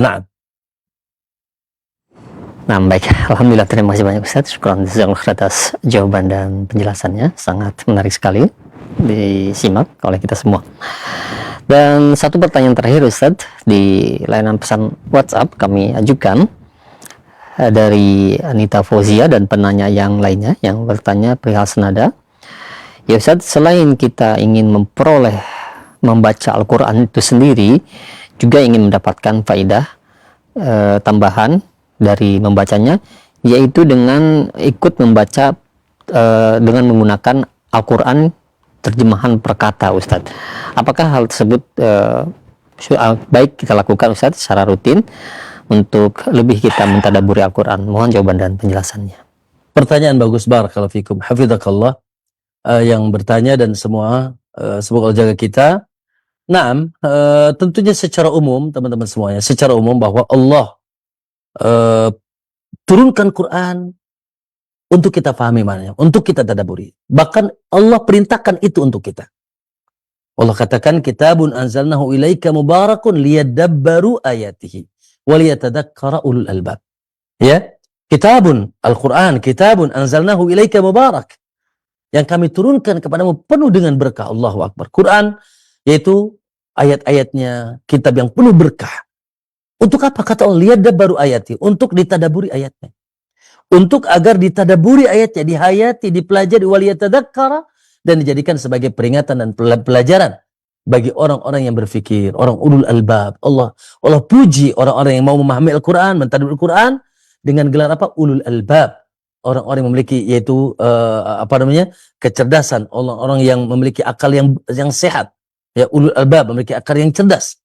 S2: Nah, baik. Alhamdulillah, terima kasih banyak Ustaz. Syukran atas jawaban dan penjelasannya. Sangat menarik sekali disimak oleh kita semua. Dan satu pertanyaan terakhir Ustaz, di layanan pesan WhatsApp kami ajukan dari Anita Fauzia dan penanya yang lainnya yang bertanya perihal senada. Ya Ustaz, selain kita ingin membaca Al-Quran itu sendiri, juga ingin mendapatkan faidah tambahan dari membacanya, yaitu dengan ikut membaca dengan menggunakan Al-Quran terjemahan per kata, Ustadz. Apakah hal tersebut baik kita lakukan, Ustadz, secara rutin untuk lebih kita mentadaburi Al-Quran? Mohon jawaban dan penjelasannya.
S6: Pertanyaan bagus, barakallahu fikum, hafidhakallah, yang bertanya dan semua semoga Allah jaga kita. Naam, tentunya secara umum teman-teman semuanya, secara umum bahwa Allah turunkan Quran untuk kita pahami maknanya, untuk kita tadabburi. Bahkan Allah perintahkan itu untuk kita. Allah katakan, kitabun anzalnahu ilaika mubarakun liyadabbaru ayatihi waliyatadzakkara ulul albab. Ya, kitabun, Al-Quran, kitabun anzalnahu ilaika mubarak, yang kami turunkan kepadamu penuh dengan berkah. Allahu Akbar. Quran yaitu ayat-ayatnya kitab yang penuh berkah. Untuk apa? Kata Allah, liyadabbaru ayati, untuk ditadaburi ayatnya. Untuk agar ditadaburi ayatnya, dihayati, dipelajari, waliyatadzakkara, dan dijadikan sebagai peringatan dan pelajaran bagi orang-orang yang berfikir, orang ulul albab. Allah puji orang-orang yang mau memahami Al-Quran, mentadaburi Al-Quran dengan gelar apa? Ulul albab. orang-orang yang memiliki yaitu kecerdasan, orang-orang yang memiliki akal yang sehat, ya ulul albab, memiliki akal yang cerdas.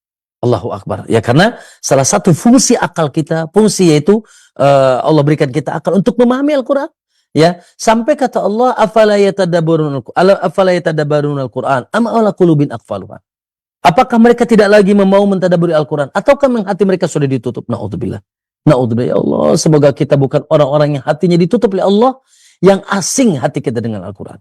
S6: Allahu Akbar. Ya, karena salah satu fungsi akal kita, fungsi yaitu Allah berikan kita akal untuk memahami Al-Qur'an. Ya, sampai kata Allah, afala yatadabbarun al-Qur'an am ala qulubin aqfaluha. Apakah mereka tidak lagi mau mentadabburi Al-Qur'an ataukah hati mereka sudah ditutup? Naudzubillah. Naudzubillah, ya Allah, semoga kita bukan orang-orang yang hatinya ditutup oleh Allah, yang asing hati kita dengan Al-Quran.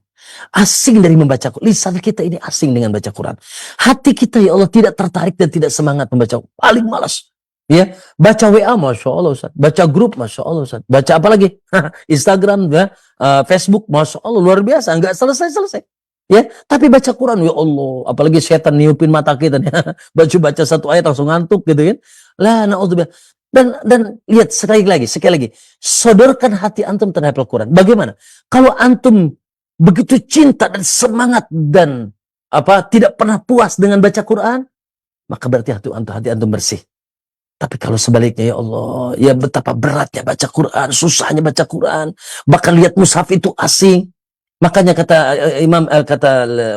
S6: Asing dari membaca Quran. Lisan kita ini asing dengan baca Quran. Hati kita, ya Allah, tidak tertarik dan tidak semangat membaca. Paling malas. Ya, baca WA, Masya Allah, Ustaz. Baca grup, Masya Allah, Ustaz. Baca apa lagi? Instagram, ya, Facebook, Masya Allah, luar biasa. Enggak selesai-selesai. Ya, tapi baca Quran, ya Allah, apalagi setan niupin mata kita. Baca satu ayat langsung ngantuk gitu kan. Lah, na'udzubillah. Dan lihat sekali lagi, sodorkan hati antum terhadap Al-Quran. Bagaimana? Kalau antum begitu cinta dan semangat dan tidak pernah puas dengan baca Quran, maka berarti hati antum bersih. Tapi kalau sebaliknya, ya Allah, ya betapa beratnya baca Quran, susahnya baca Quran, bahkan lihat mushaf itu asing. Makanya kata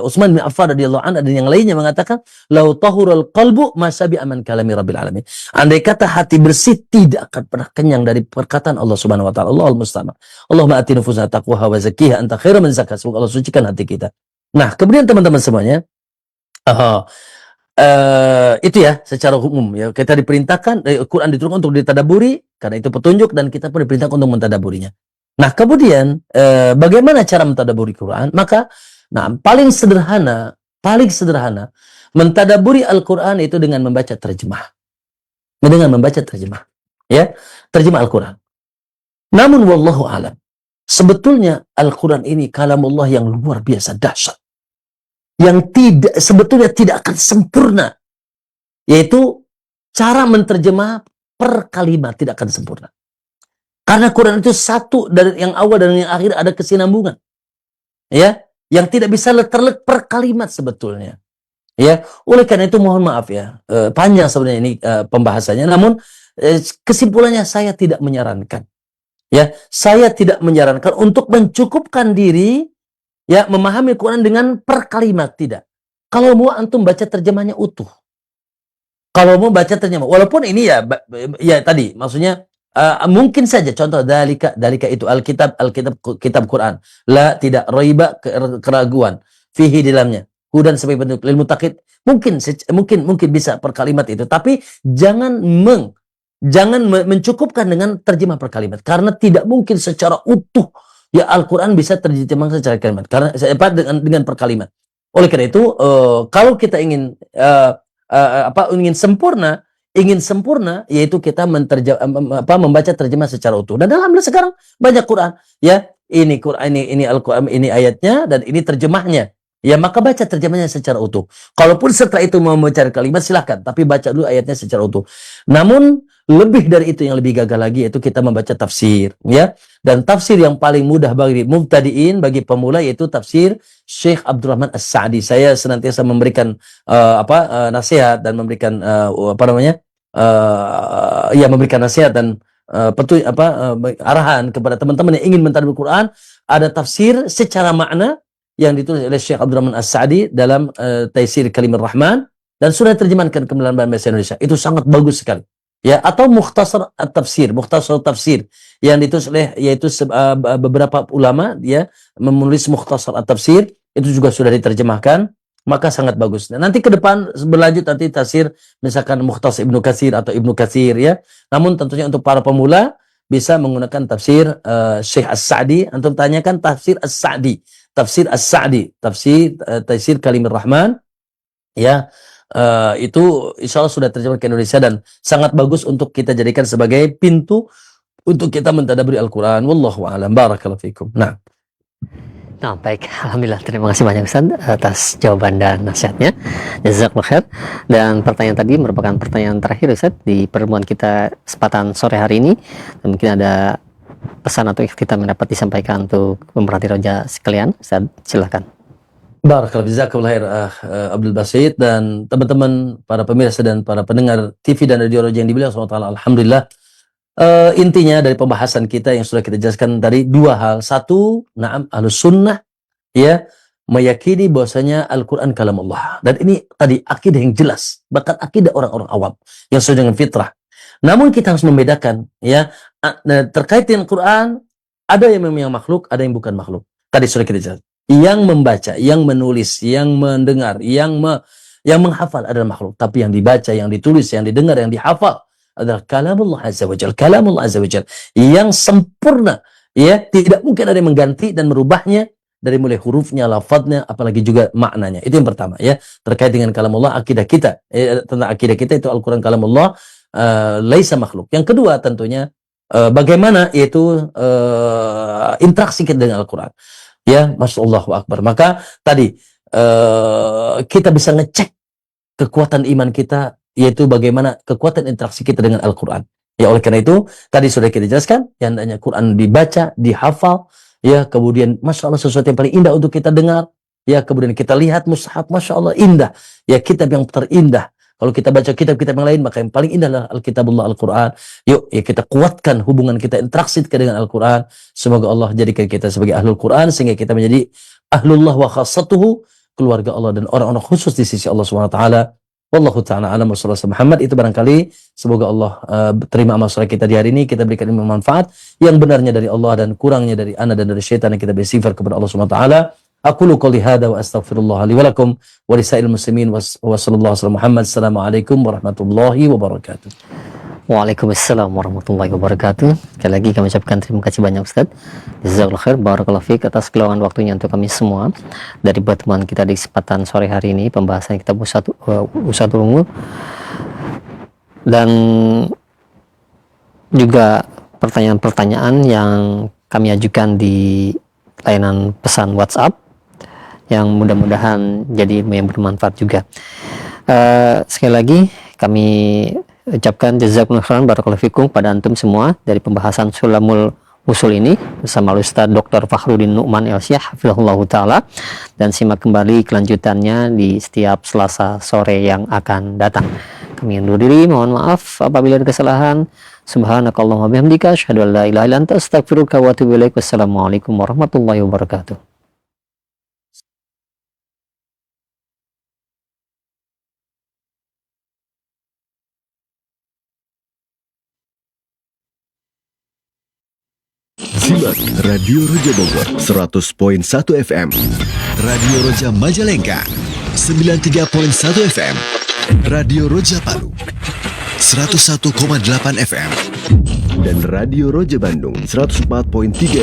S6: Utsman bin Affan radhiyallahu anhu dan yang lainnya mengatakan, lau tahurul qalbu masabi aman kalami rabbil alamin. Andai kata hati bersih tidak akan pernah kenyang dari perkataan Allah Subhanahu wa taala. Allahul musta'an. Allahumma ati nufusana taqwaha wa zakkiha anta khairu man zakkaha. Semoga Allah sucikan hati kita. Nah, kemudian teman-teman semuanya, itu ya secara umum ya, kita diperintahkan Quran diturunkan untuk ditadaburi karena itu petunjuk, dan kita pun diperintahkan untuk mentadaburinya. Nah, kemudian bagaimana cara mentadaburi Quran? Maka, paling sederhana mentadaburi Al-Quran itu dengan membaca terjemah. Dengan membaca terjemah, ya, terjemah Al-Quran. Namun wallahu alam, sebetulnya Al-Quran ini kalamullah yang luar biasa dahsyat, yang sebetulnya tidak akan sempurna, yaitu cara menterjemah per kalimat tidak akan sempurna. Karena Quran itu satu, dari yang awal dan yang akhir ada kesinambungan. Ya, yang tidak bisa terlek per kalimat sebetulnya. Ya, oleh karena itu mohon maaf ya, panjang sebenarnya ini pembahasannya, namun kesimpulannya saya tidak menyarankan. Ya, saya tidak menyarankan untuk mencukupkan diri ya memahami Quran dengan per kalimat, tidak. Kalau mau antum baca terjemahnya utuh. Kalau mau baca terjemah, walaupun ini ya tadi maksudnya mungkin saja contoh dalika itu kitab Quran, la tidak raiba, keraguan, fihi di dalamnya, hudan sebagai bentuk lil muttaqin, mungkin bisa per kalimat itu, tapi jangan mencukupkan dengan terjemah per kalimat, karena tidak mungkin secara utuh ya Al-Quran bisa terjemah secara kalimat, karena dengan per kalimat. Oleh karena itu kalau kita ingin ingin sempurna, yaitu kita membaca terjemah secara utuh. Dan alhamdulillah sekarang banyak Quran, ya, ini Quran, ini Al-Quran, ini ayatnya dan ini terjemahnya. Ya, maka baca terjemahnya secara utuh. Kalaupun setelah itu mau mencari kalimat silahkan, tapi baca dulu ayatnya secara utuh. Namun lebih dari itu, yang lebih gagah lagi, yaitu kita membaca tafsir, ya. Dan tafsir yang paling mudah bagi mubtadiin, bagi pemula, yaitu tafsir Syekh Abdurrahman As-Sa'di. Saya senantiasa memberikan nasihat dan memberikan memberikan nasihat dan arahan kepada teman-teman yang ingin mentadabur Quran. Ada tafsir secara makna yang ditulis oleh Syekh Abdurrahman As-Sa'di dalam Taisir Kalimur Rahman, dan sudah diterjemahkan ke dalam bahasa Indonesia. Itu sangat bagus sekali. Ya, atau mukhtasar tafsir yang ditulis oleh yaitu beberapa ulama, dia menulis mukhtasar tafsir, itu juga sudah diterjemahkan, maka sangat bagus. Nah, nanti ke depan berlanjut nanti tafsir misalkan Mukhtasar Ibnu Katsir atau Ibnu Katsir, ya. Namun tentunya untuk para pemula bisa menggunakan tafsir Syekh As-Sa'di. Antum tanyakan tafsir As-Sa'di, Taisir Kalimur Rahman, ya. Itu insya Allah sudah terjemah ke Indonesia dan sangat bagus untuk kita jadikan sebagai pintu untuk kita mentadaburi Al-Quran. Wallahu a'lam. Barakallahu fikum.
S2: Nah, baik, alhamdulillah, terima kasih banyak Ustaz atas jawaban dan nasihatnya. Jazakallahu khair. Dan pertanyaan tadi merupakan pertanyaan terakhir Ustaz di pertemuan kita kesempatan sore hari ini. Dan mungkin ada pesan atau ikhtitam yang dapat disampaikan untuk pemerhati roja sekalian. Ustaz, silakan.
S6: Barakallahu, jazakallahu khair Abdul Basit, dan teman-teman para pemirsa dan para pendengar TV dan radio roja yang dimuliakan Allah Subhanahu wa taala. Alhamdulillah, intinya dari pembahasan kita yang sudah kita jelaskan tadi dua hal. Satu, na'am ahlus sunnah ya meyakini bahwasanya Al-Qur'an kalam Allah. Dan ini tadi akidah yang jelas, bahkan akidah orang-orang awam yang sesuai dengan fitrah. Namun kita harus membedakan ya terkait dengan Quran, ada yang memang makhluk, ada yang bukan makhluk. Tadi sudah kita jelaskan. Yang membaca, yang menulis, yang mendengar, yang menghafal adalah makhluk. Tapi yang dibaca, yang ditulis, yang didengar, yang dihafal adalah kalamullah azza wajal, kalamullah azza wajal yang sempurna, ya, tidak mungkin ada yang mengganti dan merubahnya dari mulai hurufnya, lafadznya, apalagi juga maknanya. Itu yang pertama ya, terkait dengan kalamullah, akidah kita tentang akidah kita itu Al-Qur'an kalamullah laisa makhluk. Yang kedua tentunya bagaimana yaitu interaksi kita dengan Al-Qur'an. Ya, masyaallah akbar. Maka tadi kita bisa ngecek kekuatan iman kita, yaitu bagaimana kekuatan interaksi kita dengan Al-Quran. Ya, oleh karena itu, tadi sudah kita jelaskan, yang namanya Quran dibaca, dihafal, ya, kemudian Masya Allah sesuatu yang paling indah untuk kita dengar, ya, kemudian kita lihat mushaf, Masya Allah indah, ya, kitab yang terindah. Kalau kita baca kitab-kitab yang lain, maka yang paling indah adalah Alkitabullah, Al-Quran. Yuk, ya, kita kuatkan hubungan kita, interaksi kita dengan Al-Quran. Semoga Allah jadikan kita sebagai ahlul Quran, sehingga kita menjadi ahlullah wa khassatuhu, keluarga Allah dan orang-orang khusus di sisi Allah SWT. Wallahu ta'ala alam wa sallallahu Muhammad. Itu barangkali semoga Allah terima amal soleh kita di hari ini, kita berikan ilmu manfaat yang benarnya dari Allah dan kurangnya dari ana dan dari syaitan yang kita bersifar kepada Allah Subhanahu wa taala. Aqulu qouli hadza wa astaghfirullah li wa lakum wa lisa'il muslimin wa sallallahu alaihi Muhammad. Assalamualaikum warahmatullahi wabarakatuh.
S2: Waalaikumsalam warahmatullahi wabarakatuh. Sekali lagi kami ucapkan terima kasih banyak Ustaz. Jazakallahu khair, barakallahu fiik atas keluangan waktunya untuk kami semua dari pertemuan kita di kesempatan sore hari ini, pembahasan kitab Usatul Umur, dan juga pertanyaan-pertanyaan yang kami ajukan di layanan pesan WhatsApp yang mudah-mudahan jadi ilmu yang bermanfaat juga. Sekali lagi kami ucapkan jazakumullah khairan barakallahu fikum pada antum semua dari pembahasan Sulamul Usul ini bersama Ustaz Dr. Fakhruddin Nu'man Elsyah hafizahullah taala, dan simak kembali kelanjutannya di setiap Selasa sore yang akan datang. Kami undur diri, mohon maaf apabila ada kesalahan. Subhanakallahumma bihamdika asyhadu an la ilaha illa anta astaghfiruka wa atubu ilaik. Wassalamualaikum warahmatullahi wabarakatuh.
S5: Simak Radio Roja Bogor 100.1 FM, Radio Roja Majalengka 93.1 FM, Radio Roja Palu 101,8 FM, dan Radio Roja Bandung 104.3 FM.